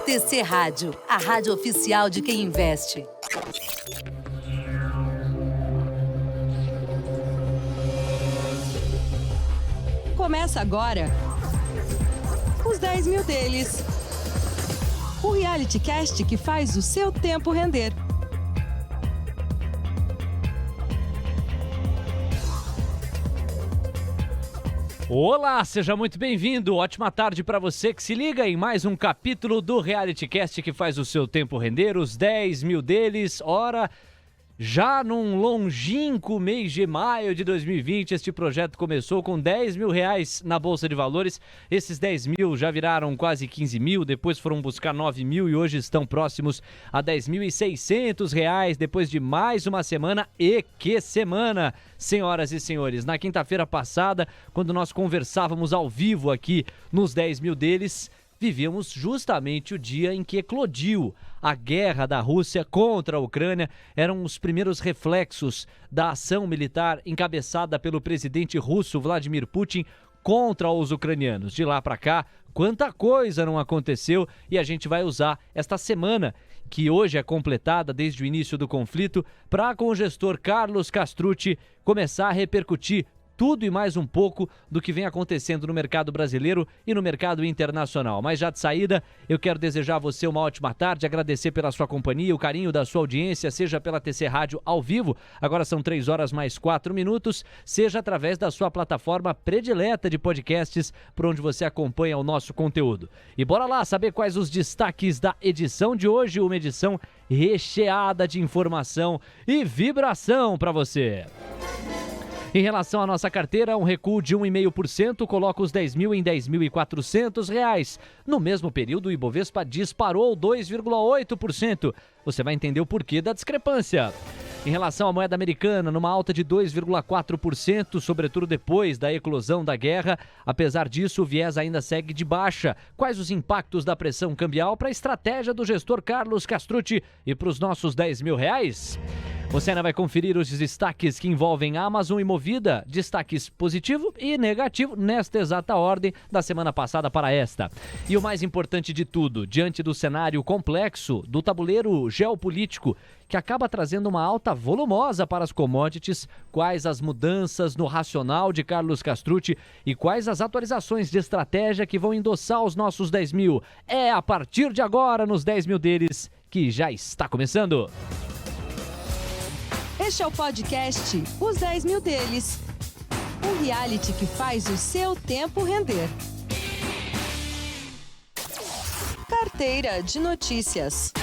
TC Rádio, a rádio oficial de quem investe. Começa agora os 10 mil deles. O reality cast que faz o seu tempo render. Olá, seja muito bem-vindo. Ótima tarde para você que se liga em mais um capítulo do reality cast que faz o seu tempo render, os 10 mil deles. Ora, já num longínquo mês de maio de 2020, este projeto começou com 10 mil reais na Bolsa de Valores. Esses 10 mil já viraram quase 15 mil, depois foram buscar 9 mil e hoje estão próximos a 10.600 reais depois de mais uma semana. E que semana, senhoras e senhores! Na quinta-feira passada, quando nós conversávamos ao vivo aqui nos 10 mil deles, vivíamos justamente o dia em que eclodiu a guerra da Rússia contra a Ucrânia. Eram os primeiros reflexos da ação militar encabeçada pelo presidente russo Vladimir Putin contra os ucranianos. De lá para cá, quanta coisa não aconteceu, e a gente vai usar esta semana, que hoje é completada desde o início do conflito, para, com o gestor Carlos Castrucci, começar a repercutir tudo e mais um pouco do que vem acontecendo no mercado brasileiro e no mercado internacional. Mas já de saída, eu quero desejar a você uma ótima tarde, agradecer pela sua companhia, o carinho da sua audiência, seja pela TC Rádio ao vivo, agora são 3 horas mais 4 minutos, seja através da sua plataforma predileta de podcasts, por onde você acompanha o nosso conteúdo. E bora lá saber quais os destaques da edição de hoje, uma edição recheada de informação e vibração para você. Em relação à nossa carteira, um recuo de 1,5% coloca os 10 mil em R$ 10.400. No mesmo período, o Ibovespa disparou 2,8%. Você vai entender o porquê da discrepância. Em relação à moeda americana, numa alta de 2,4%, sobretudo depois da eclosão da guerra. Apesar disso, o viés ainda segue de baixa. Quais os impactos da pressão cambial para a estratégia do gestor Carlos Castrucci e para os nossos 10 mil reais? Você ainda vai conferir os destaques que envolvem Amazon e Movida, destaques positivo e negativo nesta exata ordem da semana passada para esta. E o mais importante de tudo, diante do cenário complexo do tabuleiro geopolítico, que acaba trazendo uma alta volumosa para as commodities, quais as mudanças no racional de Carlos Castrucci e quais as atualizações de estratégia que vão endossar os nossos 10 mil. É a partir de agora, nos 10 mil deles, que já está começando. Este é o podcast Os 10 Mil Deles. Um reality que faz o seu tempo render. Carteira de notícias.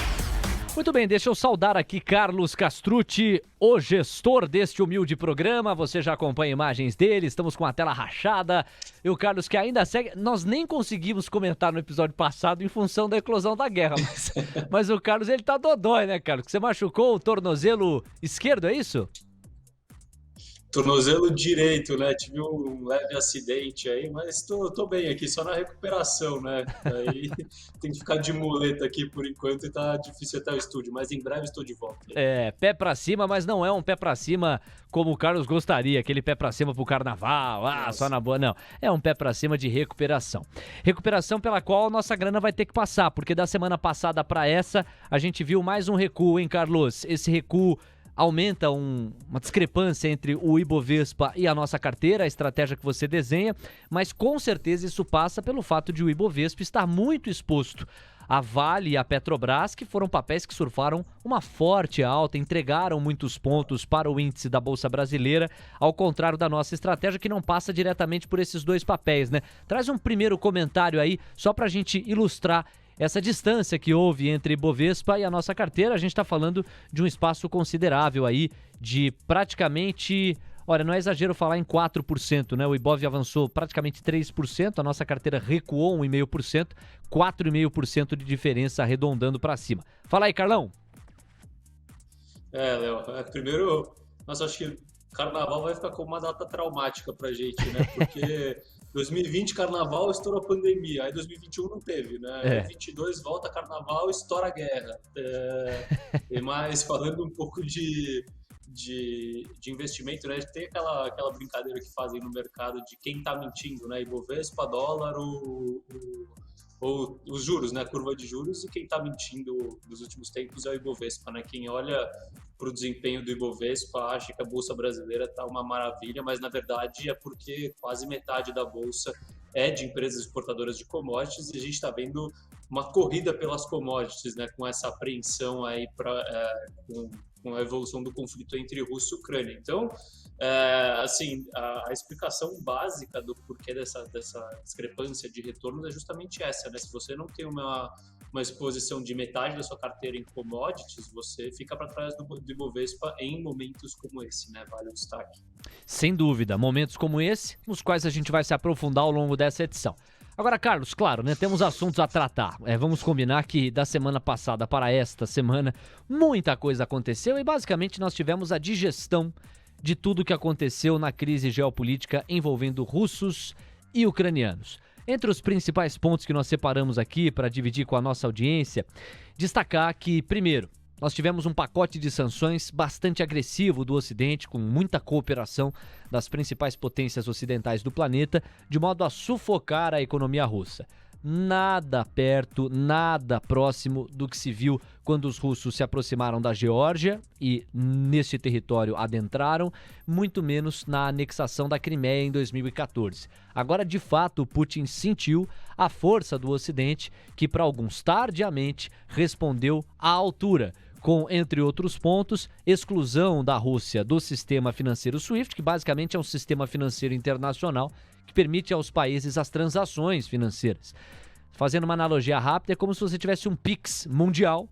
Muito bem, deixa eu saudar aqui Carlos Castrucci, o gestor deste humilde programa. Você já acompanha imagens dele, estamos com a tela rachada. E o Carlos, que ainda segue, nós nem conseguimos comentar no episódio passado em função da eclosão da guerra, mas o Carlos, ele tá dodói, né, Carlos? Você machucou o tornozelo esquerdo, é isso? Tornozelo direito, né? Tive um leve acidente aí, mas tô bem aqui, só na recuperação, né? Aí tem que ficar de muleta aqui por enquanto e tá difícil até o estúdio, mas em breve estou de volta. É, pé pra cima, mas não é um pé pra cima como o Carlos gostaria, aquele pé pra cima pro carnaval, só na boa, não. É um pé pra cima de recuperação. Recuperação pela qual a nossa grana vai ter que passar, porque da semana passada pra essa, a gente viu mais um recuo, hein, Carlos? Esse recuo aumenta uma discrepância entre o Ibovespa e a nossa carteira, a estratégia que você desenha, mas com certeza isso passa pelo fato de o Ibovespa estar muito exposto a Vale e a Petrobras, que foram papéis que surfaram uma forte alta, entregaram muitos pontos para o índice da Bolsa Brasileira, ao contrário da nossa estratégia, que não passa diretamente por esses dois papéis, né? Traz um primeiro comentário aí, só para a gente ilustrar essa distância que houve entre Ibovespa e a nossa carteira. A gente está falando de um espaço considerável aí, de praticamente, olha, não é exagero falar em 4%, né? O Ibov avançou praticamente 3%, a nossa carteira recuou 1,5%, 4,5% de diferença arredondando para cima. Fala aí, Carlão. Léo, primeiro, nossa, acho que Carnaval vai ficar como uma data traumática pra gente, né? Porque 2020, Carnaval, estourou a pandemia. Aí 2021 não teve, né? Aí 2022 volta Carnaval, estoura a guerra. Mas falando um pouco de investimento, né? Tem aquela brincadeira que fazem no mercado de quem tá mentindo, né? Ibovespa, dólar, o ou os juros, né, a curva de juros, e quem está mentindo nos últimos tempos é o Ibovespa, né? Quem olha para o desempenho do Ibovespa acha que a Bolsa Brasileira está uma maravilha, mas na verdade é porque quase metade da Bolsa é de empresas exportadoras de commodities e a gente está vendo uma corrida pelas commodities, né, com essa apreensão aí com a evolução do conflito entre Rússia e Ucrânia. Então, assim, a explicação básica do porquê dessa discrepância de retornos é justamente essa, né? Se você não tem uma exposição de metade da sua carteira em commodities, você fica para trás do Ibovespa em momentos como esse, né? Vale o destaque. Sem dúvida, momentos como esse, nos quais a gente vai se aprofundar ao longo dessa edição. Agora, Carlos, claro, né, temos assuntos a tratar. Vamos combinar que da semana passada para esta semana, muita coisa aconteceu e basicamente nós tivemos a digestão de tudo que aconteceu na crise geopolítica envolvendo russos e ucranianos. Entre os principais pontos que nós separamos aqui para dividir com a nossa audiência, destacar que, primeiro, nós tivemos um pacote de sanções bastante agressivo do Ocidente, com muita cooperação das principais potências ocidentais do planeta, de modo a sufocar a economia russa. Nada perto, nada próximo do que se viu quando os russos se aproximaram da Geórgia e nesse território adentraram, muito menos na anexação da Crimeia em 2014. Agora, de fato, Putin sentiu a força do Ocidente, que para alguns tardiamente respondeu à altura, com, entre outros pontos, exclusão da Rússia do sistema financeiro SWIFT, que basicamente é um sistema financeiro internacional que permite aos países as transações financeiras. Fazendo uma analogia rápida, é como se você tivesse um PIX mundial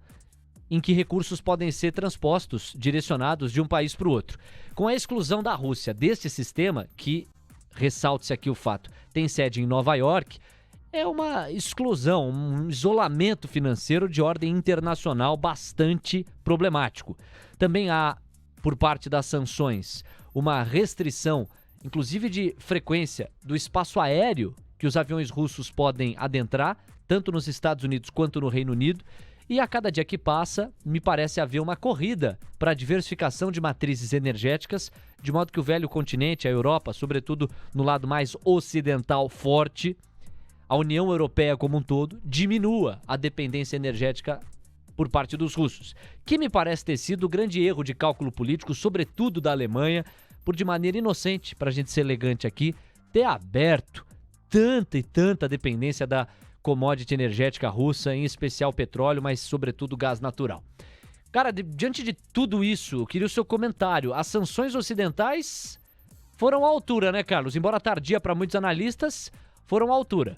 em que recursos podem ser transpostos, direcionados de um país para o outro. Com a exclusão da Rússia deste sistema, que, ressalte-se aqui o fato, tem sede em Nova York, é uma exclusão, um isolamento financeiro de ordem internacional bastante problemático. Também há, por parte das sanções, uma restrição, inclusive de frequência, do espaço aéreo que os aviões russos podem adentrar, tanto nos Estados Unidos quanto no Reino Unido. E a cada dia que passa, me parece haver uma corrida para a diversificação de matrizes energéticas, de modo que o velho continente, a Europa, sobretudo no lado mais ocidental forte, a União Europeia como um todo, diminua a dependência energética por parte dos russos, que me parece ter sido o grande erro de cálculo político, sobretudo da Alemanha, por de maneira inocente, para a gente ser elegante aqui, ter aberto tanta e tanta dependência da commodity energética russa, em especial petróleo, mas sobretudo gás natural. Cara, diante de tudo isso, eu queria o seu comentário. As sanções ocidentais foram à altura, né, Carlos? Embora tardia para muitos analistas, foram à altura.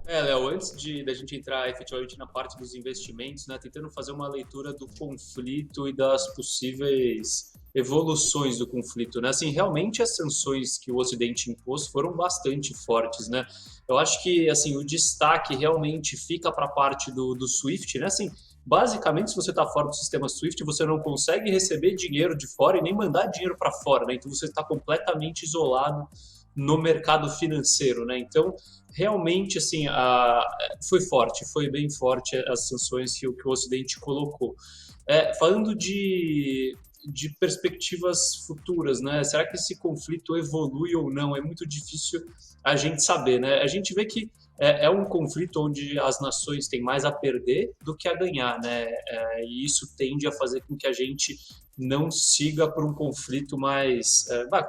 Léo, antes da gente entrar efetivamente na parte dos investimentos, né, tentando fazer uma leitura do conflito e das possíveis evoluções do conflito, né? Assim, realmente as sanções que o Ocidente impôs foram bastante fortes, né? Eu acho que, assim, o destaque realmente fica para a parte do SWIFT, né? Assim, basicamente, se você está fora do sistema SWIFT, você não consegue receber dinheiro de fora e nem mandar dinheiro para fora, né? Então, você está completamente isolado no mercado financeiro, né? Então, realmente, assim, foi bem forte as sanções que o Ocidente colocou. Falando de perspectivas futuras, né? Será que esse conflito evolui ou não? É muito difícil a gente saber, né? A gente vê que é um conflito onde as nações têm mais a perder do que a ganhar, né? E isso tende a fazer com que a gente não siga por um conflito mais...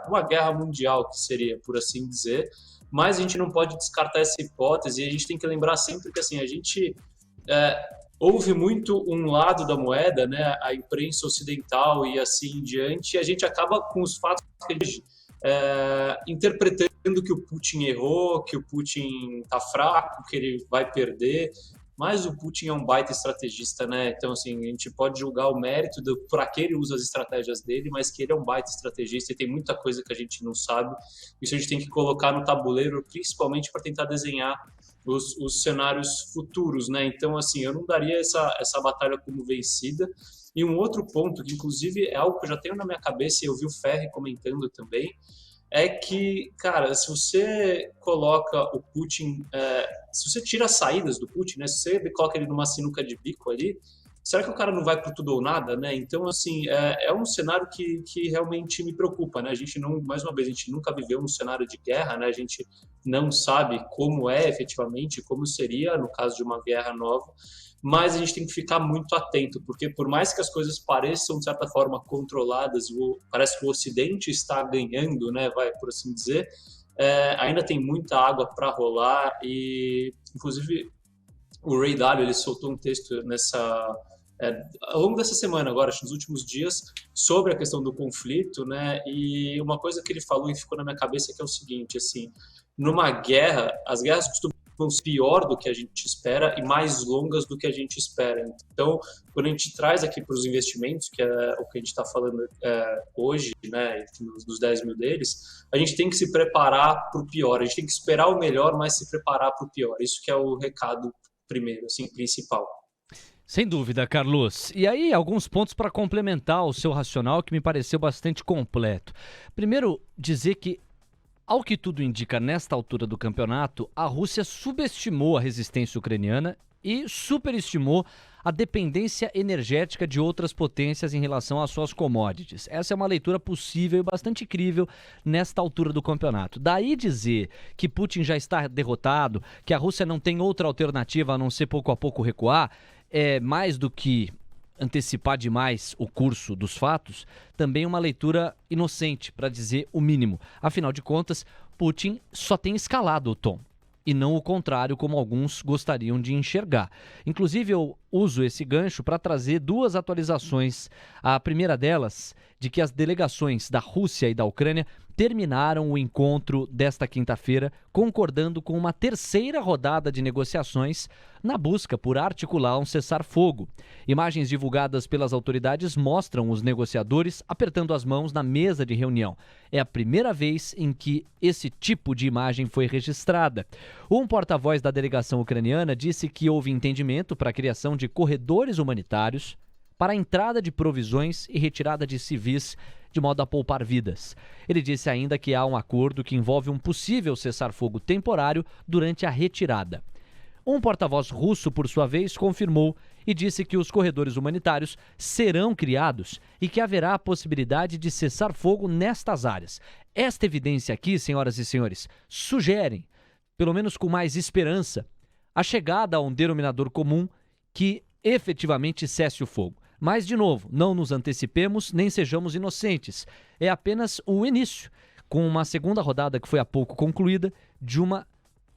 uma guerra mundial, que seria, por assim dizer. Mas a gente não pode descartar essa hipótese e a gente tem que lembrar sempre que, assim, a gente... houve muito um lado da moeda, né, a imprensa ocidental e assim em diante, e a gente acaba com os fatos que a gente, interpretando que o Putin errou, que o Putin está fraco, que ele vai perder, mas o Putin é um baita estrategista, né? Então, assim, a gente pode julgar o mérito para que ele usa as estratégias dele, mas que ele é um baita estrategista e tem muita coisa que a gente não sabe. Isso a gente tem que colocar no tabuleiro, principalmente para tentar desenhar os cenários futuros, né? Então, assim, eu não daria essa batalha como vencida. E um outro ponto, que inclusive é algo que eu já tenho na minha cabeça e eu vi o Ferri comentando também, é que, cara, se você coloca o Putin, se você tira as saídas do Putin, né? Se você coloca ele numa sinuca de bico ali, será que o cara não vai por tudo ou nada, né? Então, assim, é um cenário que realmente me preocupa, né? A gente não, mais uma vez, a gente nunca viveu um cenário de guerra, né? A gente não sabe como é efetivamente, como seria no caso de uma guerra nova, mas a gente tem que ficar muito atento, porque por mais que as coisas pareçam, de certa forma, controladas, parece que o Ocidente está ganhando, né? Vai, por assim dizer, ainda tem muita água para rolar e, inclusive, o Ray Dalio, ele soltou um texto ao longo dessa semana agora, acho, nos últimos dias, sobre a questão do conflito, né? E uma coisa que ele falou e ficou na minha cabeça que é o seguinte, assim, numa guerra, as guerras costumam ser pior do que a gente espera e mais longas do que a gente espera. Então, quando a gente traz aqui para os investimentos, que é o que a gente está falando hoje, né, dos 10 mil deles, a gente tem que se preparar para o pior, a gente tem que esperar o melhor, mas se preparar para o pior. Isso que é o recado primeiro, assim, principal. Sem dúvida, Carlos. E aí, alguns pontos para complementar o seu racional que me pareceu bastante completo. Primeiro, dizer que, ao que tudo indica nesta altura do campeonato, a Rússia subestimou a resistência ucraniana e superestimou a dependência energética de outras potências em relação às suas commodities. Essa é uma leitura possível e bastante crível nesta altura do campeonato. Daí dizer que Putin já está derrotado, que a Rússia não tem outra alternativa a não ser pouco a pouco recuar, é mais do que antecipar demais o curso dos fatos, também uma leitura inocente, para dizer o mínimo. Afinal de contas, Putin só tem escalado o tom, e não o contrário, como alguns gostariam de enxergar. Inclusive, eu uso esse gancho para trazer duas atualizações. A primeira delas, de que as delegações da Rússia e da Ucrânia terminaram o encontro desta quinta-feira, concordando com uma terceira rodada de negociações na busca por articular um cessar-fogo. Imagens divulgadas pelas autoridades mostram os negociadores apertando as mãos na mesa de reunião. É a primeira vez em que esse tipo de imagem foi registrada. Um porta-voz da delegação ucraniana disse que houve entendimento para a criação de corredores humanitários para a entrada de provisões e retirada de civis, de modo a poupar vidas. Ele disse ainda que há um acordo que envolve um possível cessar-fogo temporário durante a retirada. Um porta-voz russo, por sua vez, confirmou e disse que os corredores humanitários serão criados e que haverá a possibilidade de cessar-fogo nestas áreas. Esta evidência aqui, senhoras e senhores, sugere, pelo menos com mais esperança, a chegada a um denominador comum que efetivamente cesse o fogo. Mas, de novo, não nos antecipemos nem sejamos inocentes. É apenas o início, com uma segunda rodada que foi há pouco concluída, de uma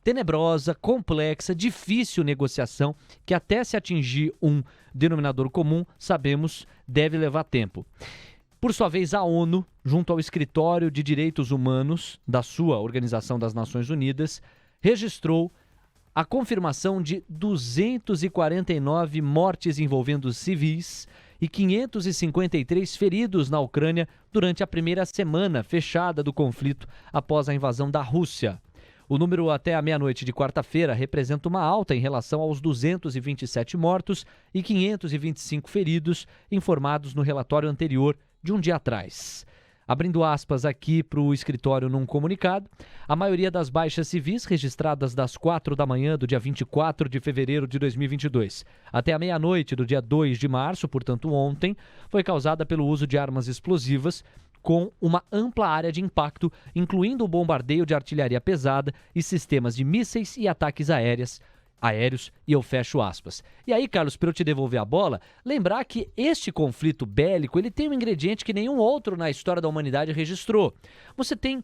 tenebrosa, complexa, difícil negociação que, até se atingir um denominador comum, sabemos, deve levar tempo. Por sua vez, a ONU, junto ao Escritório de Direitos Humanos da sua Organização das Nações Unidas, registrou a confirmação de 249 mortes envolvendo civis e 553 feridos na Ucrânia durante a primeira semana fechada do conflito após a invasão da Rússia. O número até a meia-noite de quarta-feira representa uma alta em relação aos 227 mortos e 525 feridos informados no relatório anterior de um dia atrás. Abrindo aspas aqui para o escritório num comunicado, a maioria das baixas civis registradas das 4 da manhã do dia 24 de fevereiro de 2022 até a meia-noite do dia 2 de março, portanto ontem, foi causada pelo uso de armas explosivas com uma ampla área de impacto, incluindo o bombardeio de artilharia pesada e sistemas de mísseis e ataques aéreos, e eu fecho aspas. E aí, Carlos, para eu te devolver a bola, lembrar que este conflito bélico, ele tem um ingrediente que nenhum outro na história da humanidade registrou. Você tem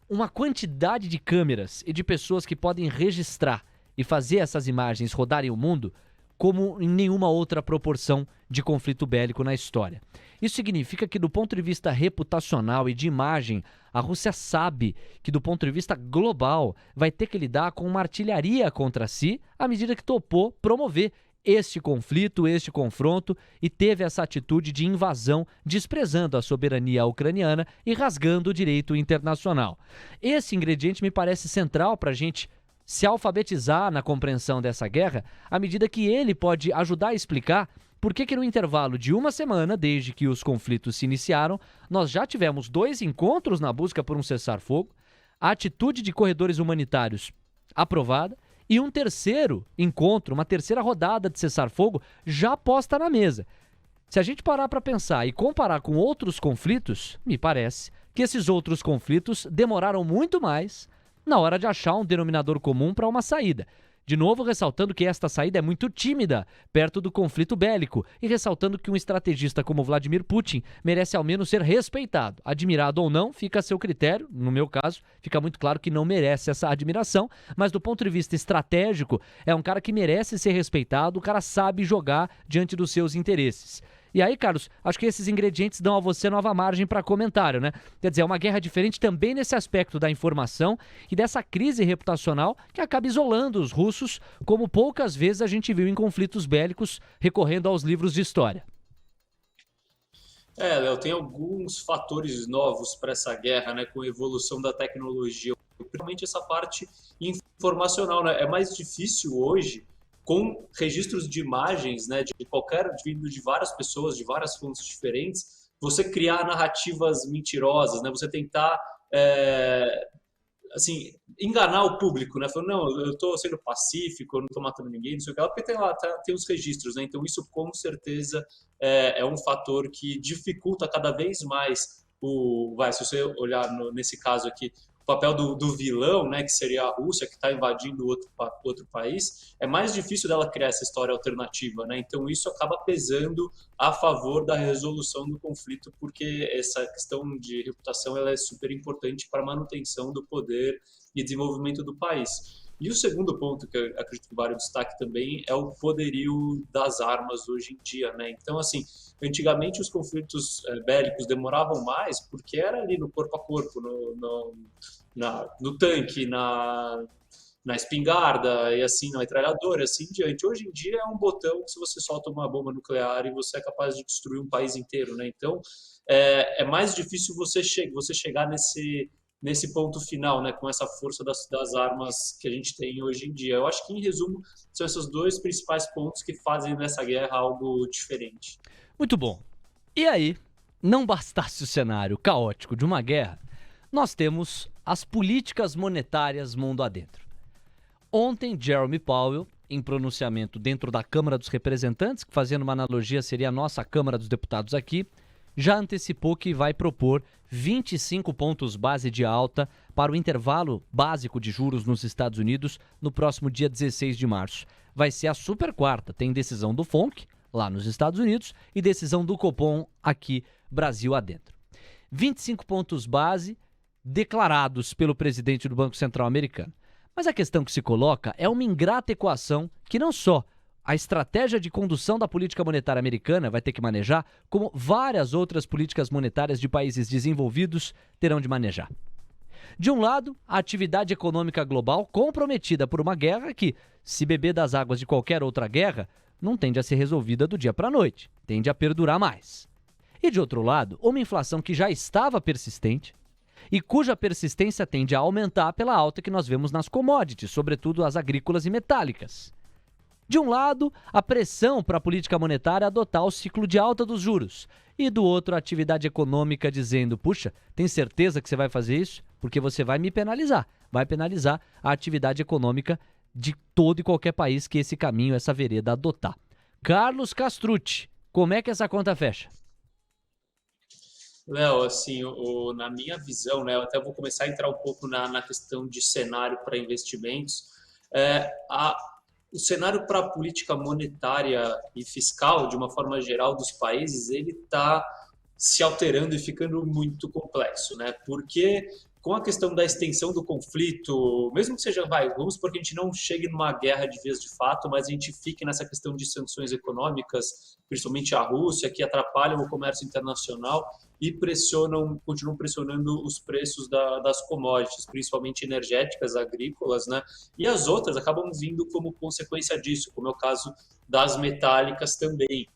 uma quantidade de câmeras e de pessoas que podem registrar e fazer essas imagens rodarem o mundo como em nenhuma outra proporção de conflito bélico na história. Isso significa que, do ponto de vista reputacional e de imagem, a Rússia sabe que, do ponto de vista global, vai ter que lidar com uma artilharia contra si à medida que topou promover este conflito, este confronto, e teve essa atitude de invasão, desprezando a soberania ucraniana e rasgando o direito internacional. Esse ingrediente me parece central para a gente se alfabetizar na compreensão dessa guerra, à medida que ele pode ajudar a explicar por que no intervalo de uma semana, desde que os conflitos se iniciaram, nós já tivemos 2 encontros na busca por um cessar-fogo, a atitude de corredores humanitários aprovada E um terceiro encontro, uma terceira rodada de cessar-fogo já posta na mesa. Se a gente parar para pensar e comparar com outros conflitos, me parece que esses outros conflitos demoraram muito mais na hora de achar um denominador comum para uma saída. De novo, ressaltando que esta saída é muito tímida perto do conflito bélico e ressaltando que um estrategista como Vladimir Putin merece ao menos ser respeitado. Admirado ou não, fica a seu critério. No meu caso, fica muito claro que não merece essa admiração, mas do ponto de vista estratégico, é um cara que merece ser respeitado, o cara sabe jogar diante dos seus interesses. E aí, Carlos, acho que esses ingredientes dão a você nova margem para comentário, né? Quer dizer, é uma guerra diferente também nesse aspecto da informação e dessa crise reputacional que acaba isolando os russos, como poucas vezes a gente viu em conflitos bélicos, recorrendo aos livros de história. Léo, tem alguns fatores novos para essa guerra, né, com a evolução da tecnologia, principalmente essa parte informacional, né? É mais difícil hoje, com registros de imagens, né, vindo de várias pessoas, de várias fontes diferentes, você criar narrativas mentirosas, né, você tentar assim, enganar o público, né, falando, não, eu estou sendo pacífico, eu não estou matando ninguém, não sei o que, porque tem os registros, né, então isso com certeza é um fator que dificulta cada vez mais se você olhar nesse caso aqui, o papel do vilão, né, que seria a Rússia, que está invadindo outro país, é mais difícil dela criar essa história alternativa, né? Então isso acaba pesando a favor da resolução do conflito, porque essa questão de reputação ela é super importante para a manutenção do poder e desenvolvimento do país. E o segundo ponto, que eu acredito que vale o destaque também, é o poderio das armas hoje em dia, né? Então, assim, antigamente os conflitos bélicos demoravam mais porque era ali no corpo a corpo, no tanque, na espingarda, e assim, na metralhadora, e assim em diante. Hoje em dia é um botão que se você solta uma bomba nuclear e você é capaz de destruir um país inteiro, né? Então, é mais difícil você chegar nesse ponto final, né, com essa força das armas que a gente tem hoje em dia. Eu acho que, em resumo, são esses dois principais pontos que fazem dessa guerra algo diferente. Muito bom. E aí, não bastasse o cenário caótico de uma guerra, nós temos as políticas monetárias mundo adentro. Ontem, Jerome Powell, em pronunciamento dentro da Câmara dos Representantes, que fazendo uma analogia seria a nossa Câmara dos Deputados aqui, já antecipou que vai propor 25 pontos base de alta para o intervalo básico de juros nos Estados Unidos no próximo dia 16 de março. Vai ser a super quarta, tem decisão do FONC, lá nos Estados Unidos, e decisão do Copom aqui, Brasil adentro. 25 pontos base declarados pelo presidente do Banco Central americano. Mas a questão que se coloca é uma ingrata equação que não só a estratégia de condução da política monetária americana vai ter que manejar, como várias outras políticas monetárias de países desenvolvidos terão de manejar. De um lado, a atividade econômica global comprometida por uma guerra que, se beber das águas de qualquer outra guerra, não tende a ser resolvida do dia para a noite, tende a perdurar mais. E de outro lado, uma inflação que já estava persistente e cuja persistência tende a aumentar pela alta que nós vemos nas commodities, sobretudo as agrícolas e metálicas. De um lado, a pressão para a política monetária adotar o ciclo de alta dos juros. E do outro, a atividade econômica dizendo, puxa, tem certeza que você vai fazer isso? Porque você vai me penalizar. Vai penalizar a atividade econômica de todo e qualquer país que esse caminho, essa vereda adotar. Carlos Castrucci, como é que essa conta fecha? Léo, assim, na minha visão, né, eu até vou começar a entrar um pouco na questão de cenário para investimentos. O cenário para a política monetária e fiscal, de uma forma geral, dos países, ele está se alterando e ficando muito complexo, né? Porque com a questão da extensão do conflito, mesmo que seja, vamos supor que a gente não chegue numa guerra de vez de fato, mas a gente fique nessa questão de sanções econômicas, principalmente a Rússia, que atrapalham o comércio internacional e continuam pressionando os preços das commodities, principalmente energéticas, agrícolas, né? E as outras acabam vindo como consequência disso, como é o caso das metálicas também.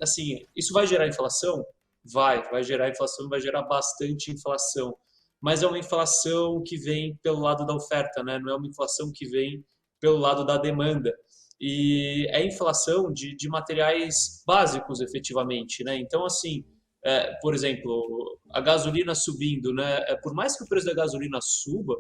Assim, isso vai gerar inflação? Vai gerar inflação, vai gerar bastante inflação. Mas é uma inflação que vem pelo lado da oferta, né? Não é uma inflação que vem pelo lado da demanda. E é inflação de materiais básicos, efetivamente, né? Então, assim, por exemplo, a gasolina subindo, né? Por mais que o preço da gasolina suba,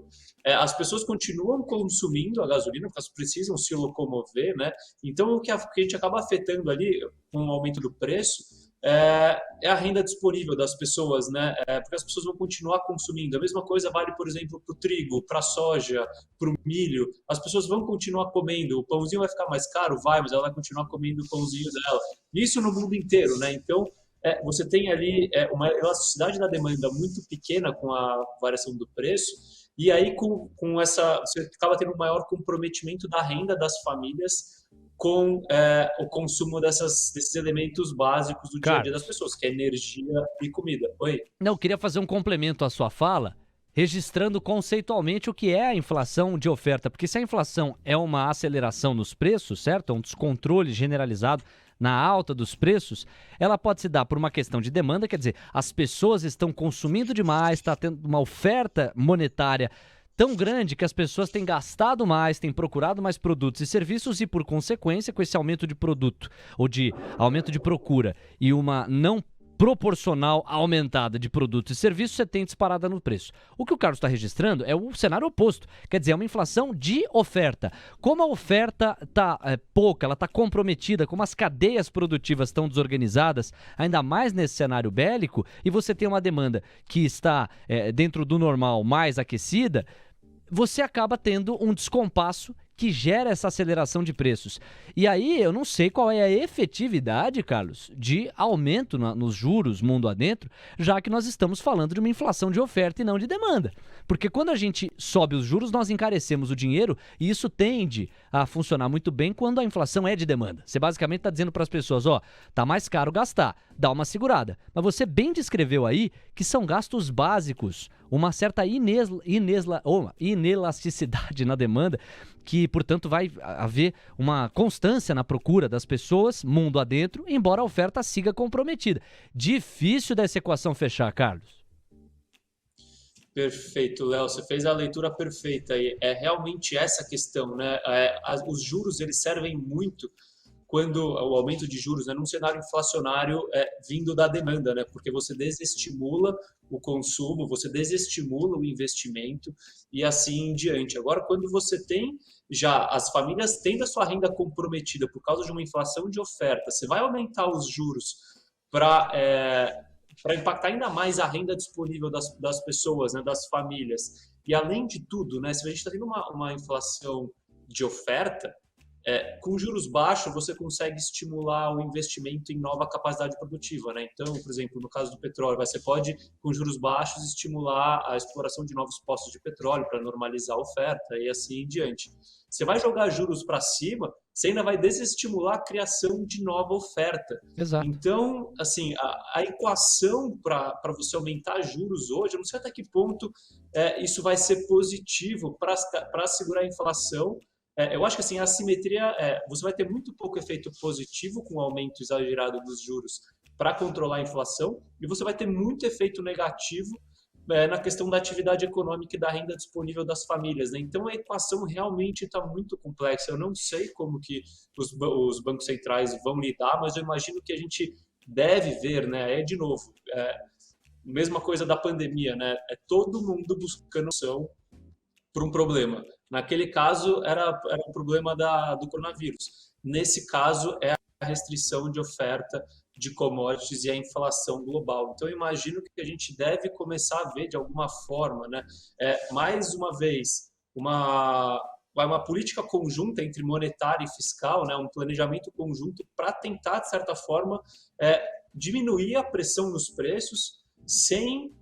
as pessoas continuam consumindo a gasolina porque elas precisam se locomover, né? Então, o que a gente acaba afetando ali com o aumento do preço é a renda disponível das pessoas, né? Porque as pessoas vão continuar consumindo. A mesma coisa vale, por exemplo, para o trigo, para a soja, para o milho. As pessoas vão continuar comendo. O pãozinho vai ficar mais caro? Vai, mas ela vai continuar comendo o pãozinho dela. Isso no mundo inteiro, né? Então, você tem ali uma elasticidade da demanda muito pequena com a variação do preço, e aí com essa, você acaba tendo um maior comprometimento da renda das famílias com o consumo desses elementos básicos do dia a dia das pessoas, que é energia e comida. Oi? Não, eu queria fazer um complemento à sua fala, registrando conceitualmente o que é a inflação de oferta, porque se a inflação é uma aceleração nos preços, certo? É um descontrole generalizado na alta dos preços, ela pode se dar por uma questão de demanda, quer dizer, as pessoas estão consumindo demais, está tendo uma oferta monetária tão grande que as pessoas têm gastado mais, têm procurado mais produtos e serviços e, por consequência, com esse aumento de produto ou de aumento de procura e uma não proporcional aumentada de produtos e serviços, você tem disparada no preço. O que o Carlos está registrando é o cenário oposto, quer dizer, é uma inflação de oferta. Como a oferta está pouca, ela está comprometida, como as cadeias produtivas estão desorganizadas, ainda mais nesse cenário bélico, e você tem uma demanda que está dentro do normal mais aquecida, você acaba tendo um descompasso que gera essa aceleração de preços. E aí eu não sei qual é a efetividade, Carlos, de aumento nos juros mundo adentro, já que nós estamos falando de uma inflação de oferta e não de demanda. Porque quando a gente sobe os juros, nós encarecemos o dinheiro e isso tende a funcionar muito bem quando a inflação é de demanda. Você basicamente está dizendo para as pessoas, tá mais caro gastar, dá uma segurada. Mas você bem descreveu aí que são gastos básicos, uma certa inelasticidade na demanda, que, portanto, vai haver uma constância na procura das pessoas, mundo adentro, embora a oferta siga comprometida. Difícil dessa equação fechar, Carlos. Perfeito, Léo. Você fez a leitura perfeita. E é realmente essa questão, né? Os juros, eles servem muito quando o aumento de juros, né, num cenário inflacionário vindo da demanda, né? Porque você desestimula o consumo, você desestimula o investimento e assim em diante. Agora, quando você tem já as famílias tendo a sua renda comprometida por causa de uma inflação de oferta, você vai aumentar os juros para impactar ainda mais a renda disponível das pessoas, né, das famílias. E além de tudo, né, se a gente está tendo uma inflação de oferta, com juros baixos, você consegue estimular o investimento em nova capacidade produtiva, né? Então, por exemplo, no caso do petróleo, você pode, com juros baixos, estimular a exploração de novos postos de petróleo para normalizar a oferta e assim em diante. Você vai jogar juros para cima, você ainda vai desestimular a criação de nova oferta. Exato. Então, assim, a equação para você aumentar juros hoje, eu não sei até que ponto isso vai ser positivo para segurar a inflação. Eu acho que assim, a assimetria, você vai ter muito pouco efeito positivo com o aumento exagerado dos juros para controlar a inflação e você vai ter muito efeito negativo na questão da atividade econômica e da renda disponível das famílias, né? Então a equação realmente está muito complexa. Eu não sei como que os bancos centrais vão lidar, mas eu imagino que a gente deve ver, né? De novo, mesma coisa da pandemia, né? Todo mundo buscando solução para um problema. Naquele caso, era um problema do coronavírus. Nesse caso, é a restrição de oferta de commodities e a inflação global. Então, eu imagino que a gente deve começar a ver, de alguma forma, né, mais uma vez, uma política conjunta entre monetária e fiscal, né, um planejamento conjunto para tentar, de certa forma, diminuir a pressão nos preços, sem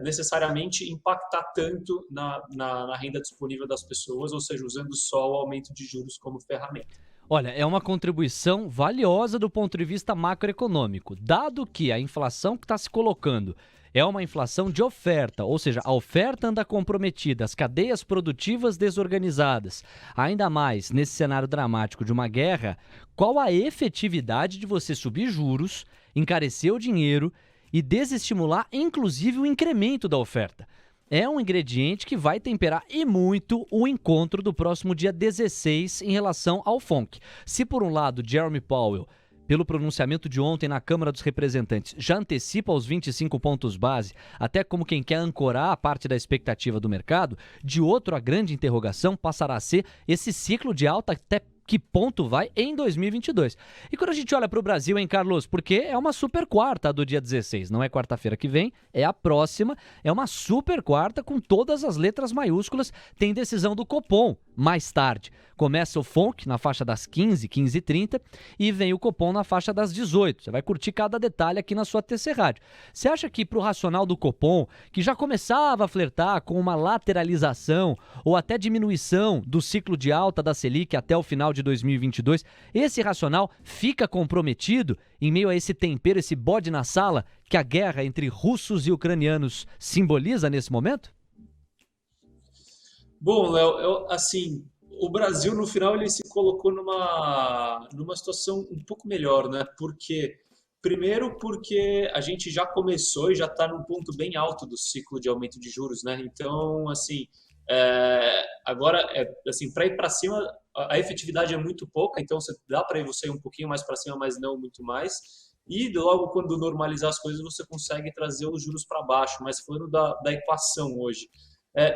necessariamente impactar tanto na renda disponível das pessoas, ou seja, usando só o aumento de juros como ferramenta. Olha, é uma contribuição valiosa do ponto de vista macroeconômico, dado que a inflação que está se colocando é uma inflação de oferta, ou seja, a oferta anda comprometida, as cadeias produtivas desorganizadas. Ainda mais nesse cenário dramático de uma guerra, qual a efetividade de você subir juros, encarecer o dinheiro e desestimular, inclusive, o incremento da oferta? É um ingrediente que vai temperar e muito o encontro do próximo dia 16 em relação ao FONC. Se, por um lado, Jerome Powell pelo pronunciamento de ontem na Câmara dos Representantes, já antecipa os 25 pontos base, até como quem quer ancorar a parte da expectativa do mercado, de outro, a grande interrogação passará a ser esse ciclo de alta até que ponto vai em 2022. E quando a gente olha para o Brasil, hein, Carlos? Porque é uma super quarta do dia 16, não é quarta-feira que vem, é a próxima, é uma super quarta com todas as letras maiúsculas, tem decisão do Copom mais tarde. Começa o FONC na faixa das 15, 15h30 e vem o Copom na faixa das 18. Você vai curtir cada detalhe aqui na sua TC Rádio. Você acha que para o racional do Copom, que já começava a flertar com uma lateralização ou até diminuição do ciclo de alta da Selic até o final de 2022, esse racional fica comprometido em meio a esse tempero, esse bode na sala que a guerra entre russos e ucranianos simboliza nesse momento? Bom, Léo, assim, o Brasil no final ele se colocou numa situação um pouco melhor, né? Primeiro porque a gente já começou e já está num ponto bem alto do ciclo de aumento de juros, né? Então, assim, agora, assim, para ir para cima, a efetividade é muito pouca, então dá para ir você um pouquinho mais para cima, mas não muito mais. E logo quando normalizar as coisas, você consegue trazer os juros para baixo. Mas falando da equação hoje,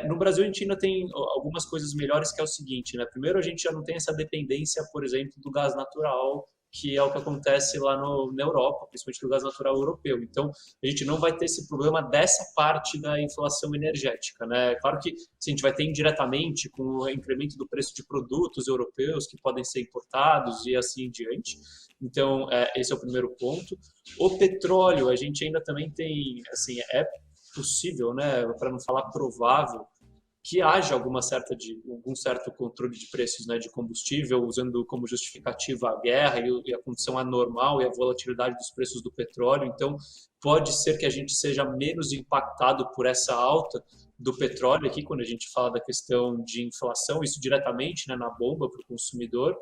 no Brasil a gente ainda tem algumas coisas melhores, que é o seguinte, né? Primeiro, a gente já não tem essa dependência, por exemplo, do gás natural, que é o que acontece lá na Europa, principalmente do gás natural europeu. Então, a gente não vai ter esse problema dessa parte da inflação energética, né? Claro que a gente vai ter indiretamente com o incremento do preço de produtos europeus que podem ser importados e assim em diante. Então, esse é o primeiro ponto. O petróleo, a gente ainda também tem, assim, é possível, né, para não falar provável, que haja algum certo controle de preços, né, de combustível, usando como justificativa a guerra e a condição anormal e a volatilidade dos preços do petróleo. Então, pode ser que a gente seja menos impactado por essa alta do petróleo aqui, quando a gente fala da questão de inflação, isso diretamente, né, na bomba para o consumidor.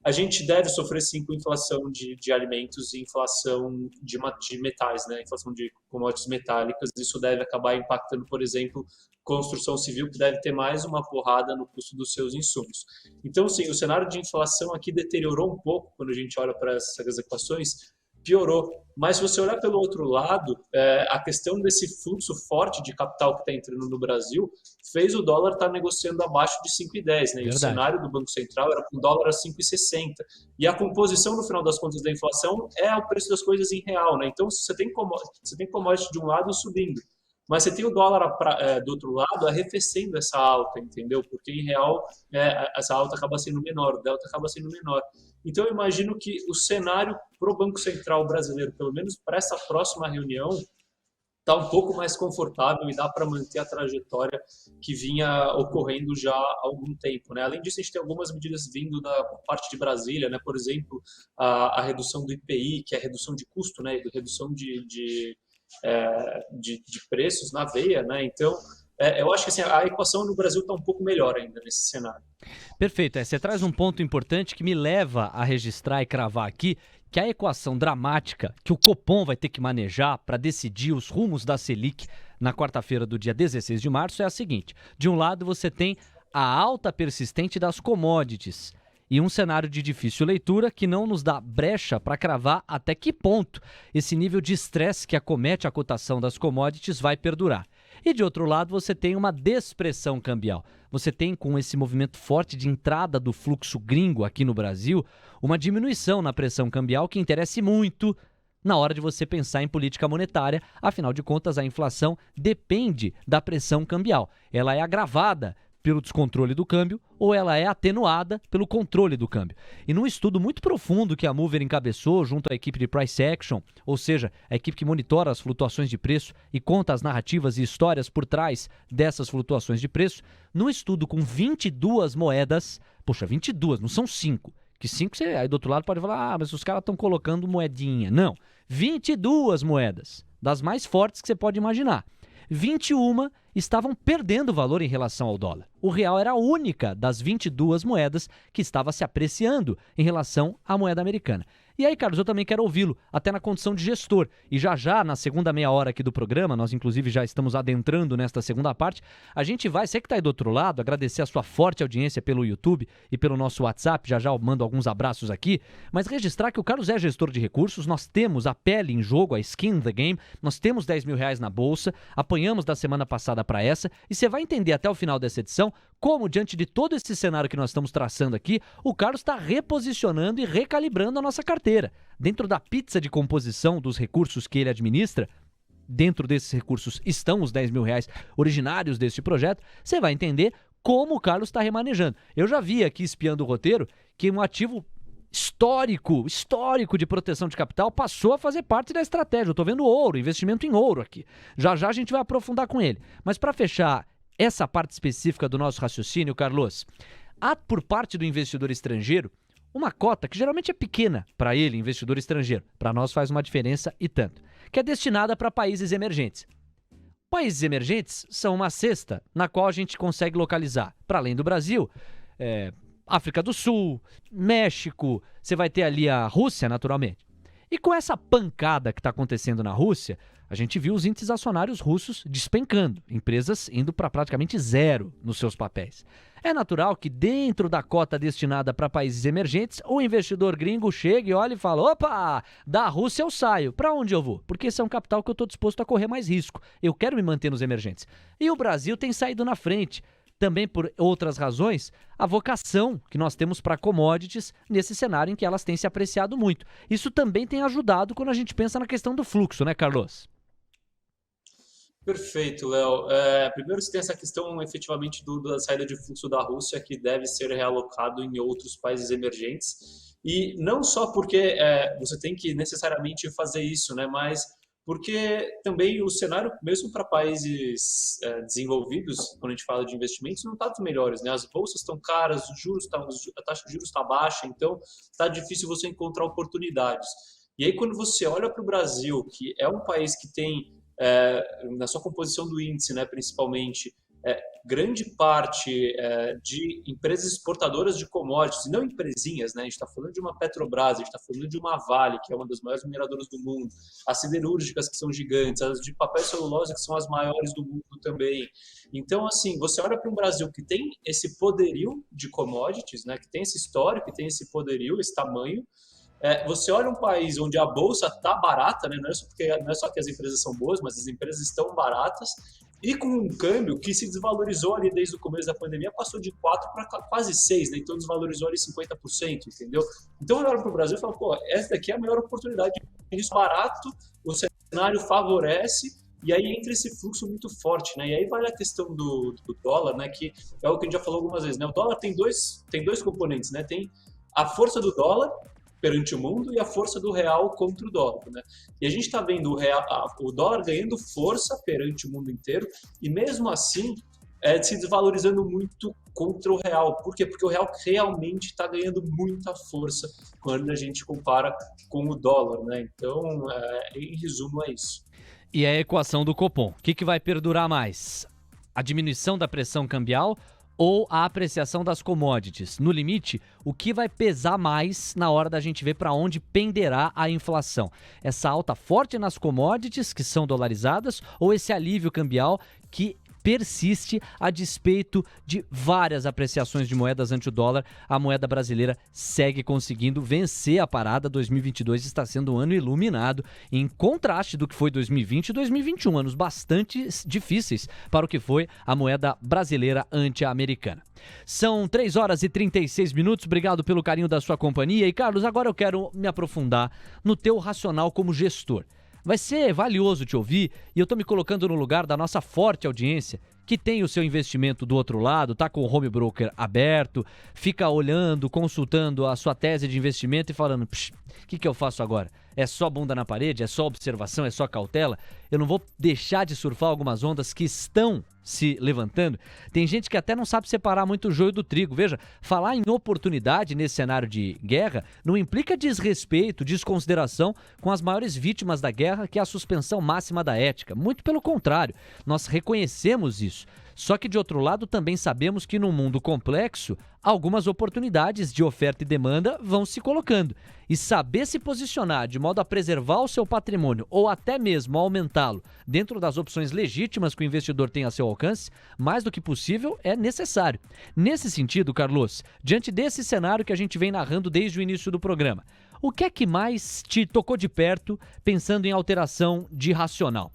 A gente deve sofrer, sim, com inflação de alimentos e inflação de metais, né? Inflação de commodities metálicas. Isso deve acabar impactando, por exemplo, construção civil, que deve ter mais uma porrada no custo dos seus insumos. Então, sim, o cenário de inflação aqui deteriorou um pouco quando a gente olha para essas equações, piorou. Mas se você olhar pelo outro lado, a questão desse fluxo forte de capital que está entrando no Brasil fez o dólar estar negociando abaixo de 5,10, né? E o cenário do Banco Central era com o dólar a 5,60. E a composição, no final das contas, da inflação é o preço das coisas em real, né? Então, você tem commodity de um lado subindo, mas você tem o dólar do outro lado arrefecendo essa alta, entendeu? Porque em real essa alta acaba sendo menor, o delta acaba sendo menor. Então eu imagino que o cenário para o Banco Central brasileiro, pelo menos para essa próxima reunião, está um pouco mais confortável e dá para manter a trajetória que vinha ocorrendo já há algum tempo, né? Além disso, a gente tem algumas medidas vindo da parte de Brasília, né? Por exemplo, a redução do IPI, que é a redução de custo, né? E redução de preços na veia, né? Então, eu acho que assim, a equação no Brasil está um pouco melhor ainda nesse cenário. Perfeito. Você traz um ponto importante que me leva a registrar e cravar aqui que a equação dramática que o Copom vai ter que manejar para decidir os rumos da Selic na quarta-feira do dia 16 de março é a seguinte. De um lado, você tem a alta persistente das commodities e um cenário de difícil leitura que não nos dá brecha para cravar até que ponto esse nível de estresse que acomete a cotação das commodities vai perdurar. E de outro lado, você tem uma despressão cambial. Você tem, com esse movimento forte de entrada do fluxo gringo aqui no Brasil, uma diminuição na pressão cambial que interessa muito na hora de você pensar em política monetária. Afinal de contas, a inflação depende da pressão cambial. Ela é agravada pelo descontrole do câmbio ou ela é atenuada pelo controle do câmbio. E num estudo muito profundo que a Mover encabeçou junto à equipe de Price Action, ou seja, a equipe que monitora as flutuações de preço e conta as narrativas e histórias por trás dessas flutuações de preço, num estudo com 22 moedas, 22, não são 5, que 5 você aí do outro lado pode falar, mas os caras estão colocando moedinha. Não, 22 moedas, das mais fortes que você pode imaginar. 21 estavam perdendo valor em relação ao dólar. O real era a única das 22 moedas que estava se apreciando em relação à moeda americana. E aí, Carlos, eu também quero ouvi-lo, até na condição de gestor. E já, na segunda meia hora aqui do programa, nós inclusive já estamos adentrando nesta segunda parte, a gente vai, você que está aí do outro lado, agradecer a sua forte audiência pelo YouTube e pelo nosso WhatsApp, já eu mando alguns abraços aqui, mas registrar que o Carlos é gestor de recursos, nós temos a pele em jogo, a skin in the game, nós temos 10 mil reais na bolsa, apanhamos da semana passada para essa, e você vai entender até o final dessa edição como, diante de todo esse cenário que nós estamos traçando aqui, o Carlos está reposicionando e recalibrando a nossa carteira. Dentro da pizza de composição dos recursos que ele administra, dentro desses recursos estão os 10 mil reais originários deste projeto, você vai entender como o Carlos está remanejando. Eu já vi aqui, espiando o roteiro, que um ativo histórico de proteção de capital passou a fazer parte da estratégia. Eu estou vendo ouro, investimento em ouro aqui. Já a gente vai aprofundar com ele. Mas para fechar essa parte específica do nosso raciocínio, Carlos, há por parte do investidor estrangeiro uma cota que geralmente é pequena para ele, investidor estrangeiro. Para nós faz uma diferença e tanto. Que é destinada para países emergentes. Países emergentes são uma cesta na qual a gente consegue localizar, para além do Brasil, África do Sul, México, você vai ter ali a Rússia, naturalmente. E com essa pancada que está acontecendo na Rússia, a gente viu os índices acionários russos despencando, empresas indo para praticamente zero nos seus papéis. É natural que dentro da cota destinada para países emergentes, o investidor gringo chegue, olhe e fala: opa, da Rússia eu saio, para onde eu vou? Porque esse é um capital que eu estou disposto a correr mais risco, eu quero me manter nos emergentes. E o Brasil tem saído na frente. Também por outras razões, a vocação que nós temos para commodities nesse cenário em que elas têm se apreciado muito. Isso também tem ajudado quando a gente pensa na questão do fluxo, né, Carlos? Perfeito, Léo. Primeiro, você tem essa questão efetivamente da saída de fluxo da Rússia, que deve ser realocado em outros países emergentes. E não só porque você tem que necessariamente fazer isso, né, mas porque também o cenário, mesmo para países desenvolvidos, quando a gente fala de investimentos, não está dos melhores, né? As bolsas estão caras, a taxa de juros está baixa, então está difícil você encontrar oportunidades. E aí, quando você olha para o Brasil, que é um país que tem, na sua composição do índice, né, principalmente, grande parte de empresas exportadoras de commodities, e não empresinhas, né? A gente está falando de uma Petrobras, a gente está falando de uma Vale, que é uma das maiores mineradoras do mundo, as siderúrgicas, que são gigantes, as de papel e celulose, que são as maiores do mundo também. Então, assim, você olha para um Brasil que tem esse poderio de commodities, né? Que tem esse histórico, que tem esse poderio, esse tamanho. Você olha um país onde a bolsa está barata, né? Não é só que as empresas são boas, mas as empresas estão baratas, e com um câmbio que se desvalorizou ali desde o começo da pandemia, passou de 4 para quase 6, né? Então desvalorizou ali 50%, entendeu? Então eu olho para o Brasil e falo, pô, essa daqui é a melhor oportunidade. Isso barato, o cenário favorece, e aí entra esse fluxo muito forte, né? E aí vale a questão do dólar, né? Que é o que a gente já falou algumas vezes, né? O dólar tem dois componentes, né? Tem a força do dólar perante o mundo e a força do real contra o dólar, né? E a gente está vendo o dólar ganhando força perante o mundo inteiro e mesmo assim se desvalorizando muito contra o real. Por quê? Porque o real realmente está ganhando muita força quando a gente compara com o dólar, né? Então, em resumo, é isso. E a equação do Copom, o que vai perdurar mais? A diminuição da pressão cambial ou a apreciação das commodities? No limite, o que vai pesar mais na hora da gente ver para onde penderá a inflação? Essa alta forte nas commodities, que são dolarizadas, ou esse alívio cambial que persiste a despeito de várias apreciações de moedas ante o dólar? A moeda brasileira segue conseguindo vencer a parada. 2022 está sendo um ano iluminado, em contraste do que foi 2020 e 2021, anos bastante difíceis para o que foi a moeda brasileira ante a americana. São 3 horas e 36 minutos, obrigado pelo carinho da sua companhia. E Carlos, agora eu quero me aprofundar no teu racional como gestor. Vai ser valioso te ouvir e eu estou me colocando no lugar da nossa forte audiência que tem o seu investimento do outro lado, tá com o home broker aberto, fica olhando, consultando a sua tese de investimento e falando, o que eu faço agora? É só bunda na parede? É só observação? É só cautela? Eu não vou deixar de surfar algumas ondas que estão se levantando? Tem gente que até não sabe separar muito o joio do trigo. Veja, falar em oportunidade nesse cenário de guerra não implica desrespeito, desconsideração com as maiores vítimas da guerra, que é a suspensão máxima da ética. Muito pelo contrário, nós reconhecemos isso. Só que, de outro lado, também sabemos que num mundo complexo, algumas oportunidades de oferta e demanda vão se colocando. E saber se posicionar de modo a preservar o seu patrimônio ou até mesmo aumentá-lo dentro das opções legítimas que o investidor tem a seu alcance, mais do que possível, é necessário. Nesse sentido, Carlos, diante desse cenário que a gente vem narrando desde o início do programa, o que é que mais te tocou de perto pensando em alteração de racional?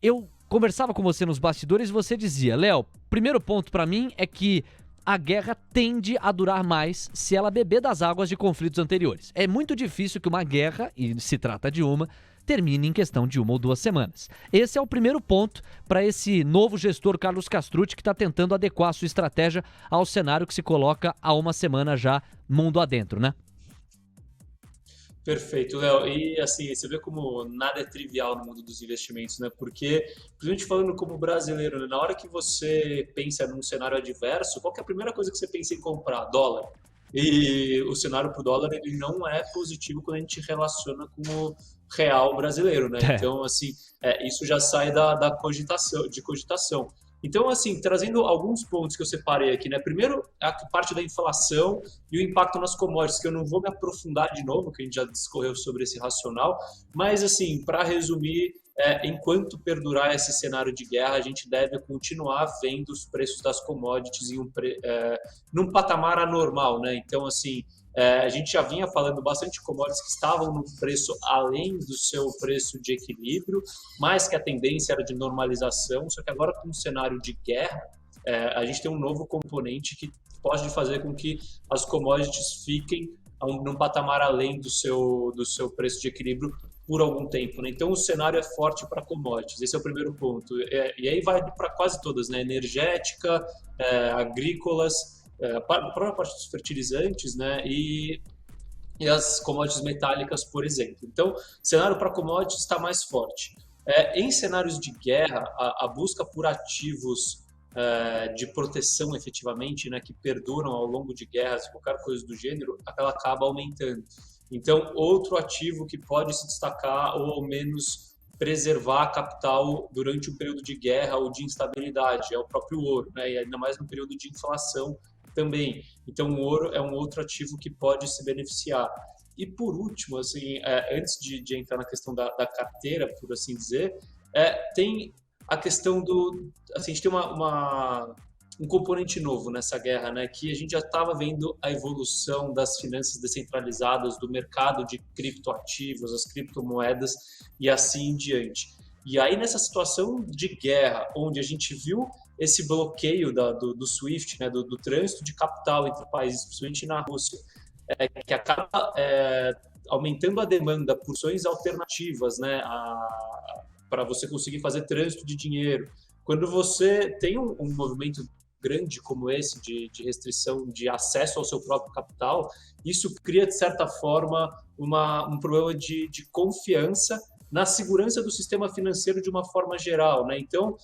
Eu conversava com você nos bastidores e você dizia, Léo, primeiro ponto para mim é que a guerra tende a durar mais se ela beber das águas de conflitos anteriores. É muito difícil que uma guerra, e se trata de uma, termine em questão de 1 ou 2 semanas. Esse é o primeiro ponto para esse novo gestor Carlos Castrucci, que está tentando adequar a sua estratégia ao cenário que se coloca há 1 semana já mundo adentro, né? Perfeito, Léo. E assim, você vê como nada é trivial no mundo dos investimentos, né? Porque, principalmente falando como brasileiro, né? Na hora que você pensa num cenário adverso, qual que é a primeira coisa que você pensa em comprar? Dólar. E o cenário para o dólar, ele não é positivo quando a gente relaciona com o real brasileiro, né? Então, assim, isso já sai da cogitação. Então, assim, trazendo alguns pontos que eu separei aqui, né? Primeiro, a parte da inflação e o impacto nas commodities, que eu não vou me aprofundar de novo, que a gente já discorreu sobre esse racional, mas, assim, para resumir, enquanto perdurar esse cenário de guerra, a gente deve continuar vendo os preços das commodities num patamar anormal, né? Então, assim, a gente já vinha falando bastante de commodities que estavam no preço além do seu preço de equilíbrio, mas que a tendência era de normalização, só que agora com um cenário de guerra, a gente tem um novo componente que pode fazer com que as commodities fiquem num patamar além do seu preço de equilíbrio por algum tempo, né? Então o cenário é forte para commodities, esse é o primeiro ponto. E aí vai para quase todas, né? Energética, agrícolas, a própria parte dos fertilizantes, né? E as commodities metálicas, por exemplo. Então, o cenário para commodities está mais forte. Em cenários de guerra, a busca por ativos de proteção, efetivamente, né, que perduram ao longo de guerras, qualquer coisa do gênero, ela acaba aumentando. Então, outro ativo que pode se destacar ou, ao menos, preservar a capital durante um período de guerra ou de instabilidade é o próprio ouro, né? E ainda mais no período de inflação também. Então, o ouro é um outro ativo que pode se beneficiar. E, por último, assim, antes de entrar na questão da carteira, por assim dizer, tem a questão do... Assim, a gente tem um componente novo nessa guerra, né? Que a gente já estava vendo a evolução das finanças descentralizadas, do mercado de criptoativos, as criptomoedas e assim em diante. E aí, nessa situação de guerra, onde a gente viu esse bloqueio do SWIFT, né, do trânsito de capital entre países, principalmente na Rússia, que acaba aumentando a demanda por soluções alternativas, né, para você conseguir fazer trânsito de dinheiro. Quando você tem um movimento grande como esse de restrição de acesso ao seu próprio capital, isso cria, de certa forma, um problema de confiança na segurança do sistema financeiro de uma forma geral, né? Então,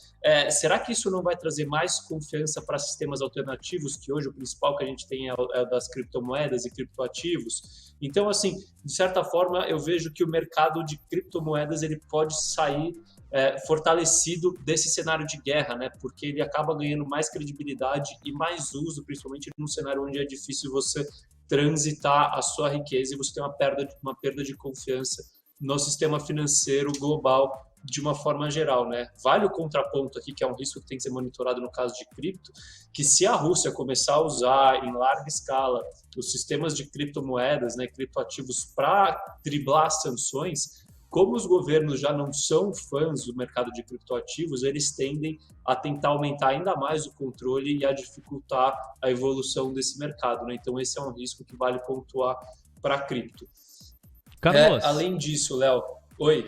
será que isso não vai trazer mais confiança para sistemas alternativos, que hoje o principal que a gente tem é o das criptomoedas e criptoativos? Então, assim, de certa forma, eu vejo que o mercado de criptomoedas ele pode sair fortalecido desse cenário de guerra, né? Porque ele acaba ganhando mais credibilidade e mais uso, principalmente num cenário onde é difícil você transitar a sua riqueza e você tem uma perda de confiança no sistema financeiro global de uma forma geral, né? Vale o contraponto aqui, que é um risco que tem que ser monitorado no caso de cripto, que se a Rússia começar a usar em larga escala os sistemas de criptomoedas, né, criptoativos para driblar sanções, como os governos já não são fãs do mercado de criptoativos, eles tendem a tentar aumentar ainda mais o controle e a dificultar a evolução desse mercado, né? Então esse é um risco que vale pontuar para cripto. Carlos, além disso, Léo... Oi,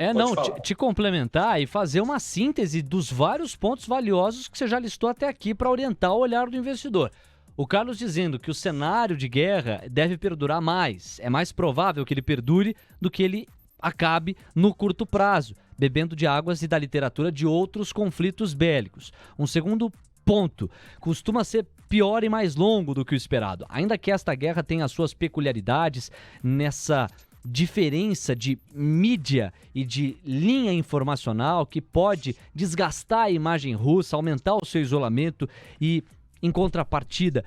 te complementar e fazer uma síntese dos vários pontos valiosos que você já listou até aqui para orientar o olhar do investidor. O Carlos dizendo que o cenário de guerra deve perdurar mais, é mais provável que ele perdure do que ele acabe no curto prazo, bebendo de águas e da literatura de outros conflitos bélicos. Um segundo ponto, costuma ser pior e mais longo do que o esperado. Ainda que esta guerra tenha as suas peculiaridades nessa diferença de mídia e de linha informacional que pode desgastar a imagem russa, aumentar o seu isolamento e, em contrapartida,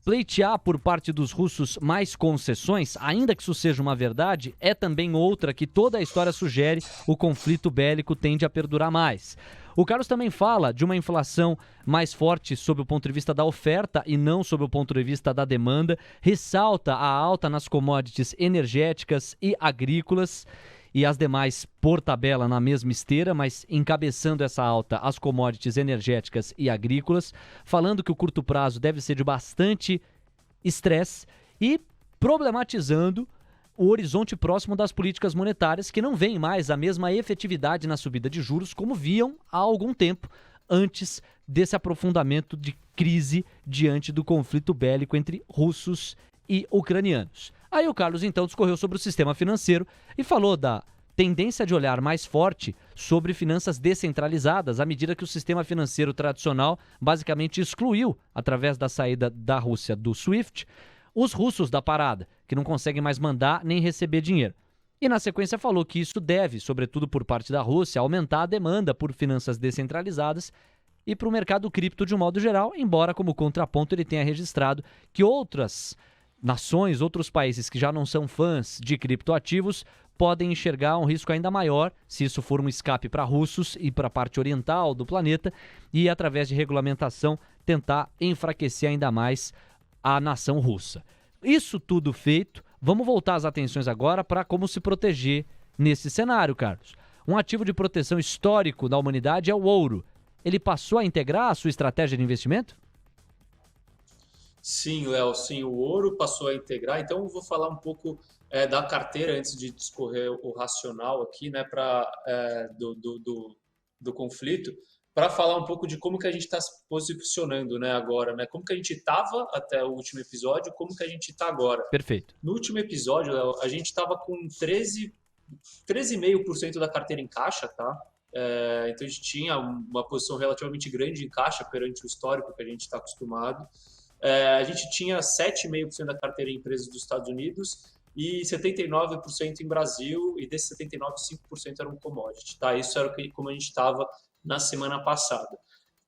pleitear por parte dos russos mais concessões, ainda que isso seja uma verdade, é também outra que toda a história sugere: o conflito bélico tende a perdurar mais. O Carlos também fala de uma inflação mais forte sob o ponto de vista da oferta e não sob o ponto de vista da demanda, ressalta a alta nas commodities energéticas e agrícolas e as demais por tabela na mesma esteira, mas encabeçando essa alta as commodities energéticas e agrícolas, falando que o curto prazo deve ser de bastante estresse e problematizando o horizonte próximo das políticas monetárias, que não veem mais a mesma efetividade na subida de juros como viam há algum tempo, antes desse aprofundamento de crise diante do conflito bélico entre russos e ucranianos. Aí o Carlos então discorreu sobre o sistema financeiro e falou da tendência de olhar mais forte sobre finanças descentralizadas à medida que o sistema financeiro tradicional basicamente excluiu, através da saída da Rússia do SWIFT, os russos da parada, que não conseguem mais mandar nem receber dinheiro. E na sequência falou que isso deve, sobretudo por parte da Rússia, aumentar a demanda por finanças descentralizadas e para o mercado cripto de um modo geral, embora como contraponto ele tenha registrado que outras nações, outros países que já não são fãs de criptoativos podem enxergar um risco ainda maior se isso for um escape para russos e para a parte oriental do planeta e, através de regulamentação, tentar enfraquecer ainda mais a nação russa. Isso tudo feito, vamos voltar as atenções agora para como se proteger nesse cenário, Carlos. Um ativo de proteção histórico da humanidade é o ouro. Ele passou a integrar a sua estratégia de investimento? Sim, Léo, sim, o ouro passou a integrar. Então, eu vou falar um pouco da carteira antes de discorrer o racional aqui, né, do conflito, para falar um pouco de como que a gente está se posicionando, né, agora, né, como que a gente estava até o último episódio, como que a gente está agora. Perfeito. No último episódio, Léo, a gente estava com 13,5% da carteira em caixa, tá? Então, a gente tinha uma posição relativamente grande em caixa perante o histórico que a gente está acostumado. A gente tinha 7,5% da carteira em empresas dos Estados Unidos e 79% em Brasil, e desses 79%, 5% eram commodity, tá? Isso era como a gente estava na semana passada.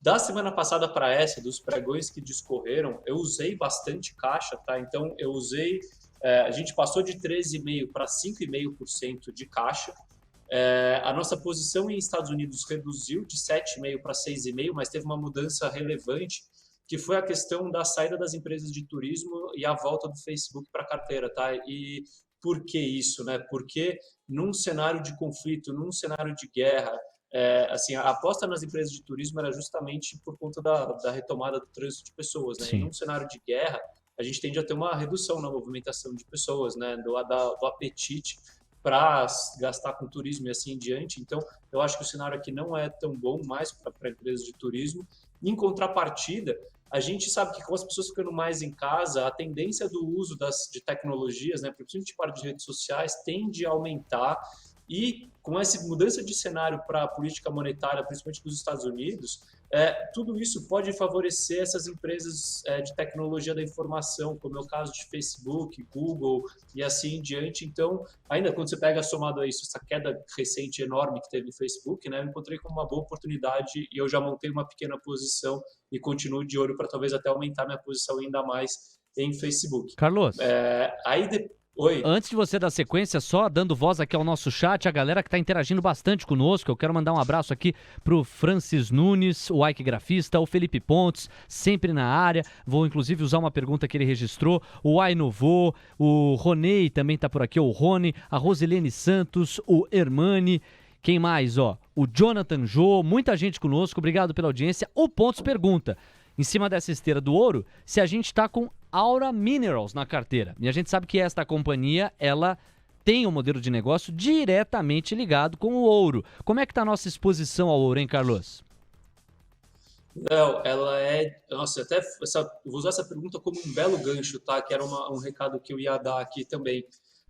Da semana passada para essa, dos pregões que discorreram, eu usei bastante caixa, tá? Então, eu usei... a gente passou de 13,5% para 5,5% de caixa. A nossa posição em Estados Unidos reduziu de 7,5% para 6,5%, mas teve uma mudança relevante, que foi a questão da saída das empresas de turismo e a volta do Facebook para a carteira, tá? E por que isso, né? Porque num cenário de conflito, num cenário de guerra, assim, a aposta nas empresas de turismo era justamente por conta da retomada do trânsito de pessoas, né? E num cenário de guerra, a gente tende a ter uma redução na movimentação de pessoas, né? Do apetite para gastar com turismo e assim em diante. Então, eu acho que o cenário aqui não é tão bom mais para empresas de turismo. Em contrapartida, a gente sabe que com as pessoas ficando mais em casa, a tendência do uso de tecnologias, né, principalmente parte de redes sociais, tende a aumentar. E com essa mudança de cenário para a política monetária, principalmente dos Estados Unidos, tudo isso pode favorecer essas empresas de tecnologia da informação, como é o caso de Facebook, Google e assim em diante. Então, ainda quando você pega somado a isso, essa queda recente enorme que teve no Facebook, né, eu encontrei como uma boa oportunidade e eu já montei uma pequena posição e continuo de olho para talvez até aumentar minha posição ainda mais em Facebook. Carlos, Oi. Antes de você dar sequência, só dando voz aqui ao nosso chat, a galera que está interagindo bastante conosco, eu quero mandar um abraço aqui pro Francis Nunes, o Ike Grafista, o Felipe Pontes, sempre na área, vou inclusive usar uma pergunta que ele registrou, o Ainovô, o Ronei também está por aqui, o Rony, a Rosilene Santos, o Hermani, quem mais, ó? O Jonathan Jô, muita gente conosco, obrigado pela audiência. O Pontes pergunta, em cima dessa esteira do ouro, se a gente está com Aura Minerals na carteira. E a gente sabe que esta companhia, ela tem um modelo de negócio diretamente ligado com o ouro. Como é que está a nossa exposição ao ouro, hein, Carlos? Não, ela é... Nossa, vou usar essa pergunta como um belo gancho, tá? Que era um recado que eu ia dar aqui também.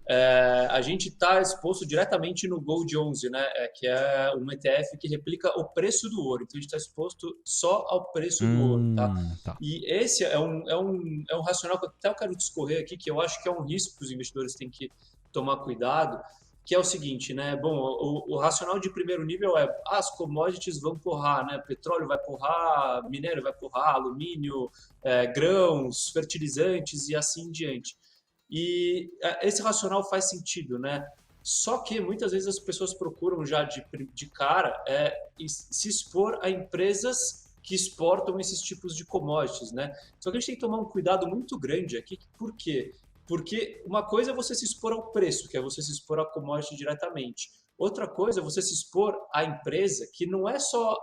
a gente está exposto diretamente no Gold 11, né? Que é um ETF que replica o preço do ouro. Então, a gente está exposto só ao preço do ouro, tá? Tá. E esse é um racional que até eu quero discorrer aqui, que eu acho que é um risco que os investidores têm que tomar cuidado, que é o seguinte, né? Bom, o racional de primeiro nível é as commodities vão porrar, né? Petróleo vai porrar, minério vai porrar, alumínio, grãos, fertilizantes e assim em diante. E esse racional faz sentido, né? Só que muitas vezes as pessoas procuram já de cara se expor a empresas que exportam esses tipos de commodities, né? Só que a gente tem que tomar um cuidado muito grande aqui. Por quê? Porque uma coisa é você se expor ao preço, que é você se expor à commodity diretamente. Outra coisa é você se expor à empresa, que não é só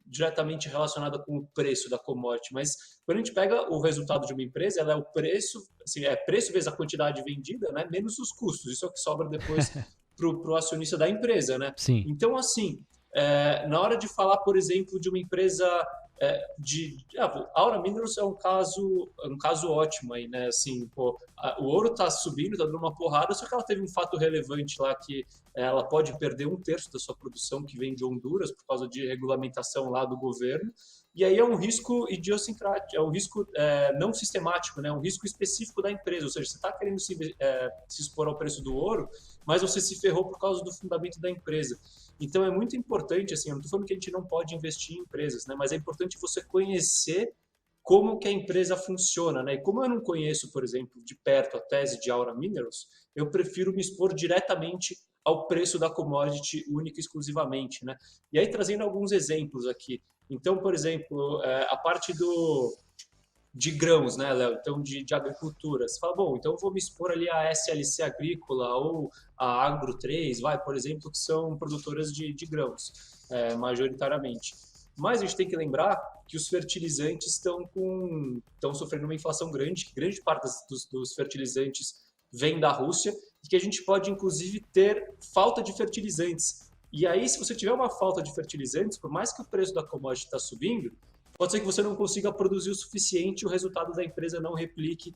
diretamente relacionada com o preço da commodity, mas quando a gente pega o resultado de uma empresa, ela é o preço, assim, preço vezes a quantidade vendida, né, menos os custos. Isso é o que sobra depois para o acionista da empresa, né? Sim. Então, assim, na hora de falar, por exemplo, de uma empresa a Aura Minerals é um caso ótimo aí, né? Assim, pô, o ouro está subindo, está dando uma porrada, só que ela teve um fato relevante lá que ela pode perder 1/3 da sua produção que vem de Honduras por causa de regulamentação lá do governo. E aí é um risco idiosincrático, é um risco não sistemático, né? É um risco específico da empresa. Ou seja, você está querendo se expor ao preço do ouro, mas você se ferrou por causa do fundamento da empresa. Então é muito importante, assim, eu não estou falando que a gente não pode investir em empresas, né? Mas é importante você conhecer como que a empresa funciona, né? E como eu não conheço, por exemplo, de perto a tese de Aura Minerals, eu prefiro me expor diretamente ao preço da commodity única e exclusivamente, né? E aí trazendo alguns exemplos aqui. Então, por exemplo, a parte de grãos, né, Léo? Então, de agricultura. Você fala, bom, então eu vou me expor ali a SLC Agrícola ou a Agro 3, por exemplo, que são produtoras de grãos, majoritariamente. Mas a gente tem que lembrar que os fertilizantes estão sofrendo uma inflação grande, que grande parte dos fertilizantes vem da Rússia, e que a gente pode, inclusive, ter falta de fertilizantes. E aí, se você tiver uma falta de fertilizantes, por mais que o preço da commodity está subindo, pode ser que você não consiga produzir o suficiente e o resultado da empresa não replique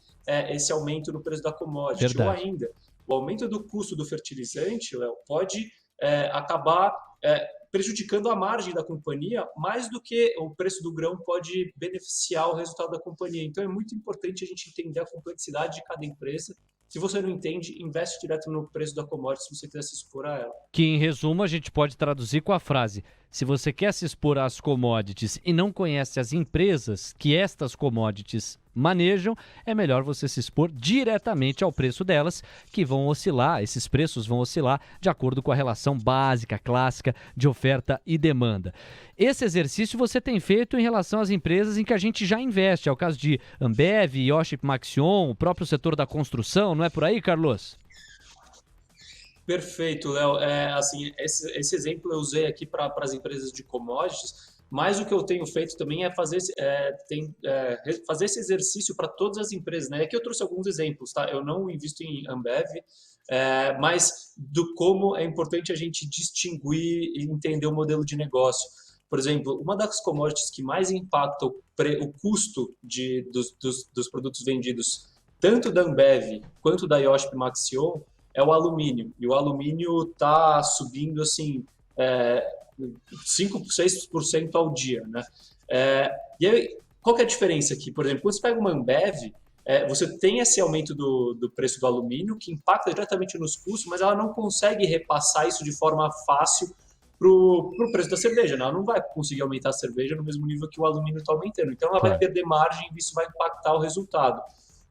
esse aumento no preço da commodity. Verdade. Ou ainda, o aumento do custo do fertilizante, Léo, pode acabar prejudicando a margem da companhia mais do que o preço do grão pode beneficiar o resultado da companhia. Então é muito importante a gente entender a complexidade de cada empresa. Se você não entende, investe direto no preço da commodity se você quiser se expor a ela. Que, em resumo, a gente pode traduzir com a frase: se você quer se expor às commodities e não conhece as empresas que estas commodities manejam, é melhor você se expor diretamente ao preço delas, que vão oscilar, esses preços vão oscilar de acordo com a relação básica, clássica de oferta e demanda. Esse exercício você tem feito em relação às empresas em que a gente já investe, é o caso de Ambev, Iochpe Maxion, o próprio setor da construção, não é por aí, Carlos? Perfeito, Léo. Assim, esse exemplo eu usei aqui para as empresas de commodities, mas o que eu tenho feito também é fazer esse exercício para todas as empresas, né? Aqui eu trouxe alguns exemplos, tá? Eu não invisto em Ambev, mas do como é importante a gente distinguir e entender o modelo de negócio. Por exemplo, uma das commodities que mais impacta o custo dos produtos vendidos, tanto da Ambev quanto da Iochpe Maxion, é o alumínio. E o alumínio está subindo assim 5, 6% ao dia, né? E aí, qual que é a diferença aqui? Por exemplo, quando você pega uma Ambev, você tem esse aumento do preço do alumínio, que impacta diretamente nos custos, mas ela não consegue repassar isso de forma fácil para o preço da cerveja, né? Ela não vai conseguir aumentar a cerveja no mesmo nível que o alumínio está aumentando. Então, ela vai perder margem e isso vai impactar o resultado.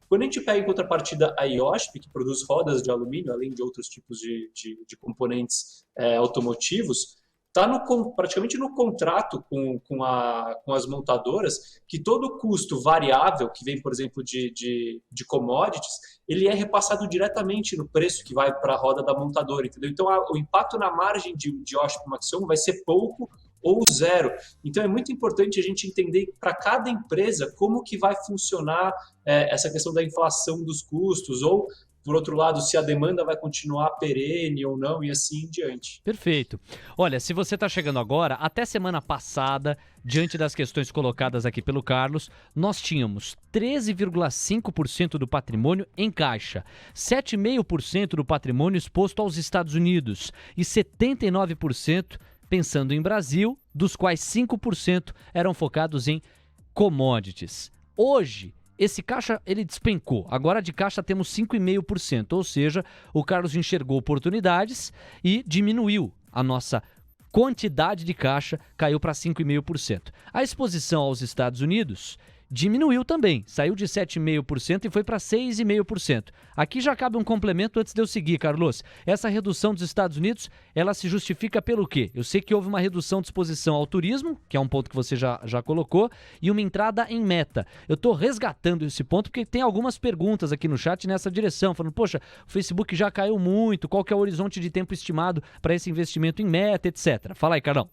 Quando a gente pega em contrapartida a Iochpe, que produz rodas de alumínio, além de outros tipos de componentes automotivos, está praticamente no contrato com as montadoras que todo o custo variável que vem, por exemplo, de commodities, ele é repassado diretamente no preço que vai para a roda da montadora, entendeu? Então, o impacto na margem de Iochpe Maxion vai ser pouco ou zero. Então, é muito importante a gente entender para cada empresa como que vai funcionar essa questão da inflação dos custos ou por outro lado, se a demanda vai continuar perene ou não, e assim em diante. Perfeito. Olha, se você está chegando agora, até semana passada, diante das questões colocadas aqui pelo Carlos, nós tínhamos 13,5% do patrimônio em caixa, 7,5% do patrimônio exposto aos Estados Unidos e 79% pensando em Brasil, dos quais 5% eram focados em commodities. Hoje, esse caixa ele despencou. Agora de caixa temos 5,5%, ou seja, o Carlos enxergou oportunidades e diminuiu a nossa quantidade de caixa, caiu para 5,5%. A exposição aos Estados Unidos diminuiu também, saiu de 7,5% e foi para 6,5%. Aqui já cabe um complemento antes de eu seguir, Carlos. Essa redução dos Estados Unidos, ela se justifica pelo quê? Eu sei que houve uma redução de exposição ao turismo, que é um ponto que você já colocou, e uma entrada em Meta. Eu estou resgatando esse ponto porque tem algumas perguntas aqui no chat nessa direção, falando, poxa, o Facebook já caiu muito, qual que é o horizonte de tempo estimado para esse investimento em Meta, etc. Fala aí, Carlão.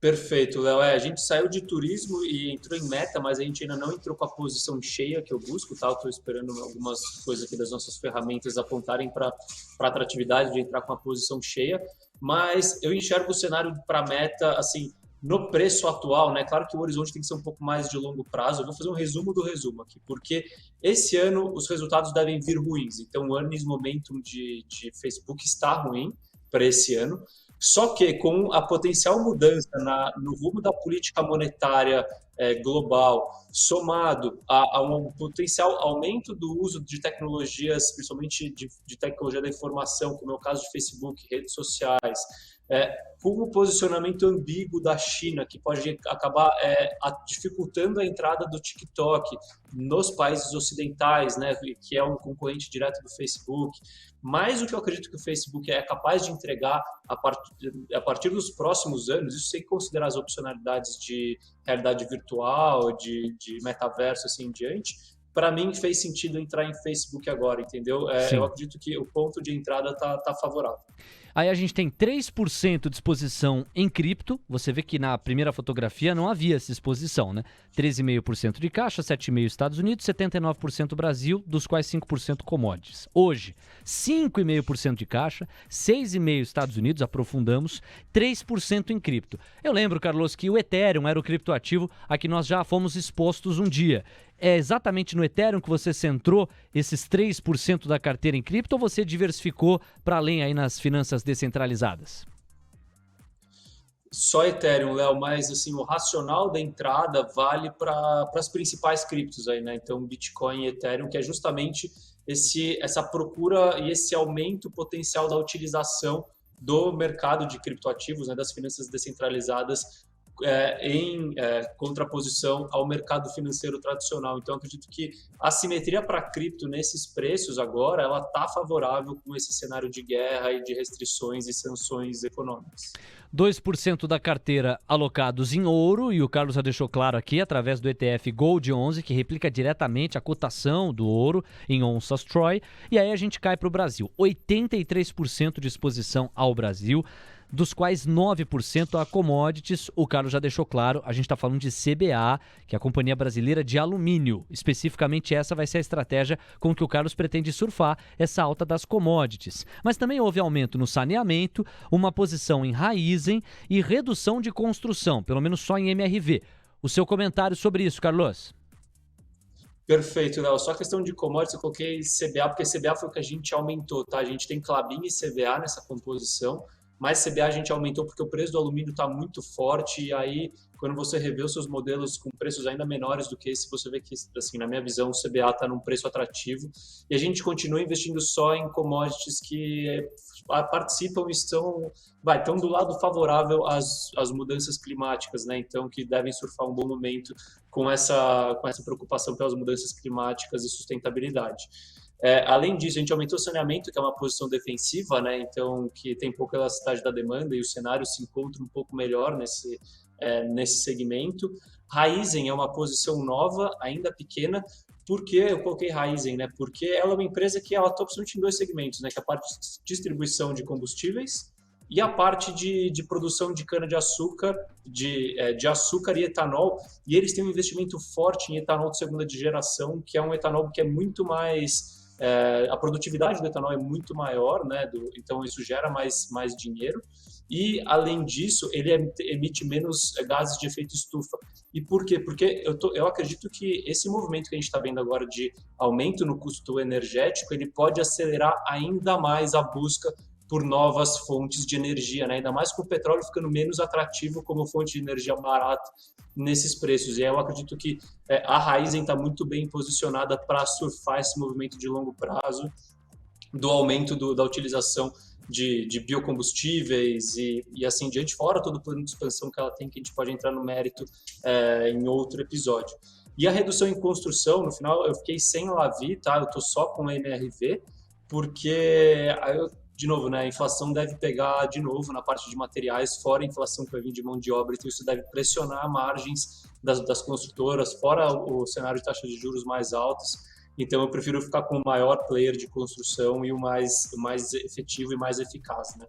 Perfeito, Léo. A gente saiu de turismo e entrou em Meta, mas a gente ainda não entrou com a posição cheia que eu busco, tá? Eu estou esperando algumas coisas aqui das nossas ferramentas apontarem para a atratividade de entrar com a posição cheia, mas eu enxergo o cenário para Meta, assim, no preço atual, né? Claro que o horizonte tem que ser um pouco mais de longo prazo. Eu vou fazer um resumo do resumo aqui, porque esse ano os resultados devem vir ruins. Então, o earnings momentum de Facebook está ruim para esse ano. Só que com a potencial mudança no rumo da política monetária global, somado a um potencial aumento do uso de tecnologias, principalmente de tecnologia da informação, como é o caso de Facebook, redes sociais, com o posicionamento ambíguo da China, que pode acabar dificultando a entrada do TikTok nos países ocidentais, né, que é um concorrente direto do Facebook. Mas o que eu acredito que o Facebook é capaz de entregar a partir dos próximos anos, isso sem considerar as opcionalidades de realidade virtual, de metaverso, assim em diante, para mim fez sentido entrar em Facebook agora, entendeu? Eu acredito que o ponto de entrada tá favorável. Aí a gente tem 3% de exposição em cripto. Você vê que na primeira fotografia não havia essa exposição, né? 13,5% de caixa, 7,5% Estados Unidos, 79% Brasil, dos quais 5% commodities. Hoje, 5,5% de caixa, 6,5% Estados Unidos, aprofundamos, 3% em cripto. Eu lembro, Carlos, que o Ethereum era o criptoativo a que nós já fomos expostos um dia. É exatamente no Ethereum que você centrou esses 3% da carteira em cripto ou você diversificou para além aí nas finanças descentralizadas? Só Ethereum, Léo, mas assim, o racional da entrada vale para as principais criptos aí, né? Então, Bitcoin e Ethereum, que é justamente essa procura e esse aumento potencial da utilização do mercado de criptoativos, né, das finanças descentralizadas, em contraposição ao mercado financeiro tradicional. Então, acredito que a simetria para cripto nesses preços agora, ela está favorável com esse cenário de guerra e de restrições e sanções econômicas. 2% da carteira alocados em ouro, e o Carlos já deixou claro aqui, através do ETF Gold 11, que replica diretamente a cotação do ouro em onças Troy, e aí a gente cai para o Brasil. 83% de exposição ao Brasil, dos quais 9% a commodities. O Carlos já deixou claro, a gente está falando de CBA, que é a Companhia Brasileira de Alumínio. Especificamente essa vai ser a estratégia com que o Carlos pretende surfar essa alta das commodities. Mas também houve aumento no saneamento, uma posição em Raizen e redução de construção, pelo menos só em MRV. O seu comentário sobre isso, Carlos? Perfeito, Léo. Só a questão de commodities, eu coloquei CBA, porque CBA foi o que a gente aumentou, tá? A gente tem Klabin e CBA nessa composição, mas CBA a gente aumentou porque o preço do alumínio está muito forte, e aí quando você revê os seus modelos com preços ainda menores do que esse, você vê que, assim, na minha visão, o CBA está num preço atrativo, e a gente continua investindo só em commodities que participam e estão do lado favorável às mudanças climáticas, né? Então, que devem surfar um bom momento com essa preocupação pelas mudanças climáticas e sustentabilidade. Além disso, a gente aumentou o saneamento, que é uma posição defensiva, né? Então, que tem pouca elasticidade da demanda e o cenário se encontra um pouco melhor nesse segmento. Raizen é uma posição nova, ainda pequena. Por que eu coloquei Raizen, né? Porque ela é uma empresa que ela atua principalmente em dois segmentos, né? Que é a parte de distribuição de combustíveis e a parte de produção de cana-de-açúcar, de açúcar e etanol. E eles têm um investimento forte em etanol de segunda geração, que é um etanol que é muito mais a produtividade do etanol é muito maior, né? Então isso gera mais dinheiro. E, além disso, ele emite menos gases de efeito estufa. E por quê? Porque eu acredito que esse movimento que a gente está vendo agora de aumento no custo energético, ele pode acelerar ainda mais a busca por novas fontes de energia, né? Ainda mais com o petróleo ficando menos atrativo como fonte de energia barata nesses preços. E aí eu acredito que a Raízen está muito bem posicionada para surfar esse movimento de longo prazo do aumento da utilização de biocombustíveis e assim diante, fora todo o plano de expansão que ela tem, que a gente pode entrar no mérito em outro episódio. E a redução em construção, no final eu fiquei sem Lavvi, tá? Eu tô só com a MRV, porque de novo, né, a inflação deve pegar de novo na parte de materiais, fora a inflação que vai vir de mão de obra, então isso deve pressionar margens das construtoras, fora o cenário de taxas de juros mais altas. Então eu prefiro ficar com o maior player de construção e o mais efetivo e mais eficaz, né?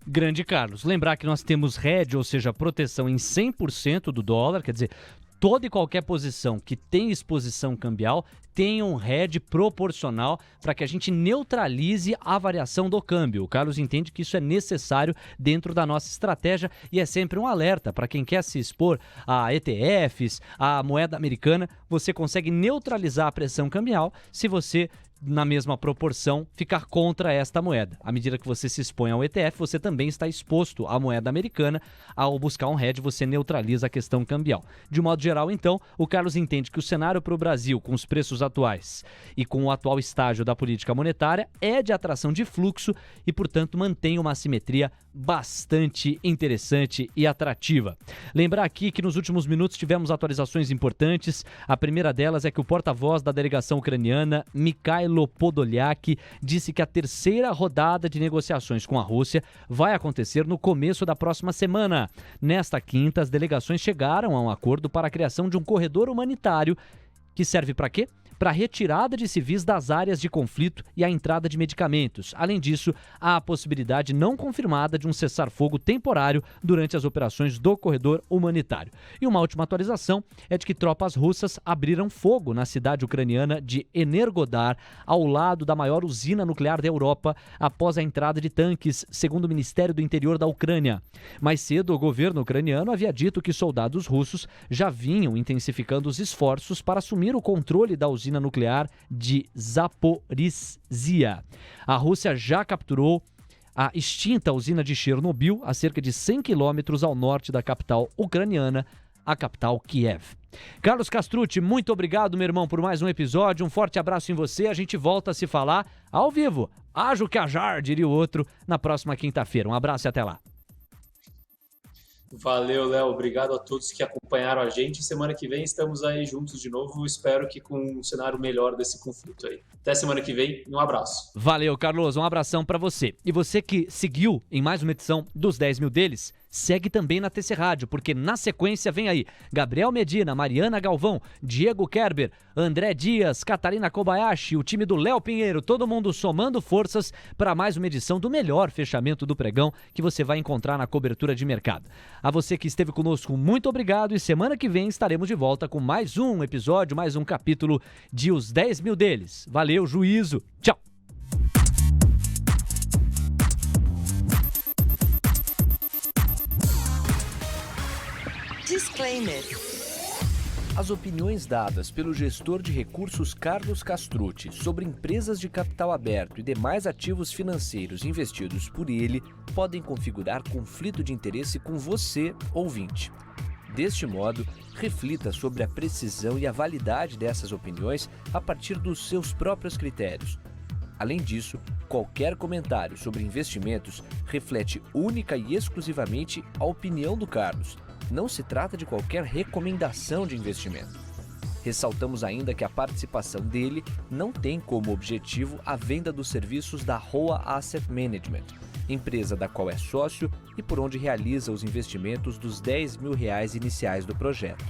Grande Carlos, lembrar que nós temos hedge, ou seja, proteção em 100% do dólar, quer dizer, toda e qualquer posição que tem exposição cambial tem um hedge proporcional para que a gente neutralize a variação do câmbio. O Carlos entende que isso é necessário dentro da nossa estratégia e é sempre um alerta para quem quer se expor a ETFs, a moeda americana. Você consegue neutralizar a pressão cambial se você, na mesma proporção, ficar contra esta moeda. À medida que você se expõe ao ETF, você também está exposto à moeda americana. Ao buscar um hedge, você neutraliza a questão cambial. De modo geral, então, o Carlos entende que o cenário para o Brasil, com os preços atuais e com o atual estágio da política monetária, é de atração de fluxo e, portanto, mantém uma assimetria bastante interessante e atrativa. Lembrar aqui que nos últimos minutos tivemos atualizações importantes. A primeira delas é que o porta-voz da delegação ucraniana, Mikhailo Podolyak, disse que a terceira rodada de negociações com a Rússia vai acontecer no começo da próxima semana. Nesta quinta, as delegações chegaram a um acordo para a criação de um corredor humanitário que serve para quê? Para a retirada de civis das áreas de conflito e a entrada de medicamentos. Além disso, há a possibilidade não confirmada de um cessar-fogo temporário durante as operações do corredor humanitário. E uma última atualização é de que tropas russas abriram fogo na cidade ucraniana de Energodar, ao lado da maior usina nuclear da Europa, após a entrada de tanques, segundo o Ministério do Interior da Ucrânia. Mais cedo, o governo ucraniano havia dito que soldados russos já vinham intensificando os esforços para assumir o controle da usina nuclear de Zaporizhia. A Rússia já capturou a extinta usina de Chernobyl, a cerca de 100 quilômetros ao norte da capital ucraniana, a capital Kiev. Carlos Castrucci, muito obrigado, meu irmão, por mais um episódio. Um forte abraço em você. A gente volta a se falar ao vivo. Ajo que ajar, diria o outro, na próxima quinta-feira. Um abraço e até lá. Valeu, Léo. Obrigado a todos que acompanharam a gente. Semana que vem estamos aí juntos de novo. Espero que com um cenário melhor desse conflito aí. Até semana que vem. Um abraço. Valeu, Carlos. Um abração pra você. E você que seguiu em mais uma edição dos 10 mil deles, segue também na TC Rádio, porque na sequência vem aí Gabriel Medina, Mariana Galvão, Diego Kerber, André Dias, Catarina Kobayashi, o time do Léo Pinheiro, todo mundo somando forças para mais uma edição do melhor fechamento do pregão que você vai encontrar na cobertura de mercado. A você que esteve conosco, muito obrigado, e semana que vem estaremos de volta com mais um episódio, mais um capítulo de Os 10 Mil Deles. Valeu, juízo, tchau! Disclaimer. As opiniões dadas pelo gestor de recursos Carlos Castrucci sobre empresas de capital aberto e demais ativos financeiros investidos por ele podem configurar conflito de interesse com você, ouvinte. Deste modo, reflita sobre a precisão e a validade dessas opiniões a partir dos seus próprios critérios. Além disso, qualquer comentário sobre investimentos reflete única e exclusivamente a opinião do Carlos. Não se trata de qualquer recomendação de investimento. Ressaltamos ainda que a participação dele não tem como objetivo a venda dos serviços da Roa Asset Management, empresa da qual é sócio e por onde realiza os investimentos dos R$10 mil iniciais do projeto.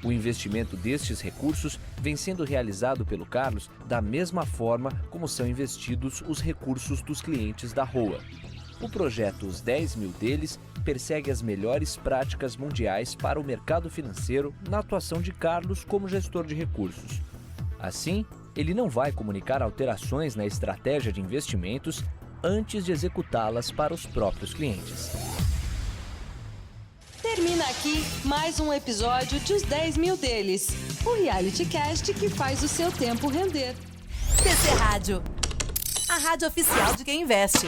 O investimento destes recursos vem sendo realizado pelo Carlos da mesma forma como são investidos os recursos dos clientes da Roa. O projeto Os 10 Mil Deles persegue as melhores práticas mundiais para o mercado financeiro na atuação de Carlos como gestor de recursos. Assim, ele não vai comunicar alterações na estratégia de investimentos antes de executá-las para os próprios clientes. Termina aqui mais um episódio de Os 10 Mil Deles, o reality cast que faz o seu tempo render. TC Rádio, a rádio oficial de quem investe.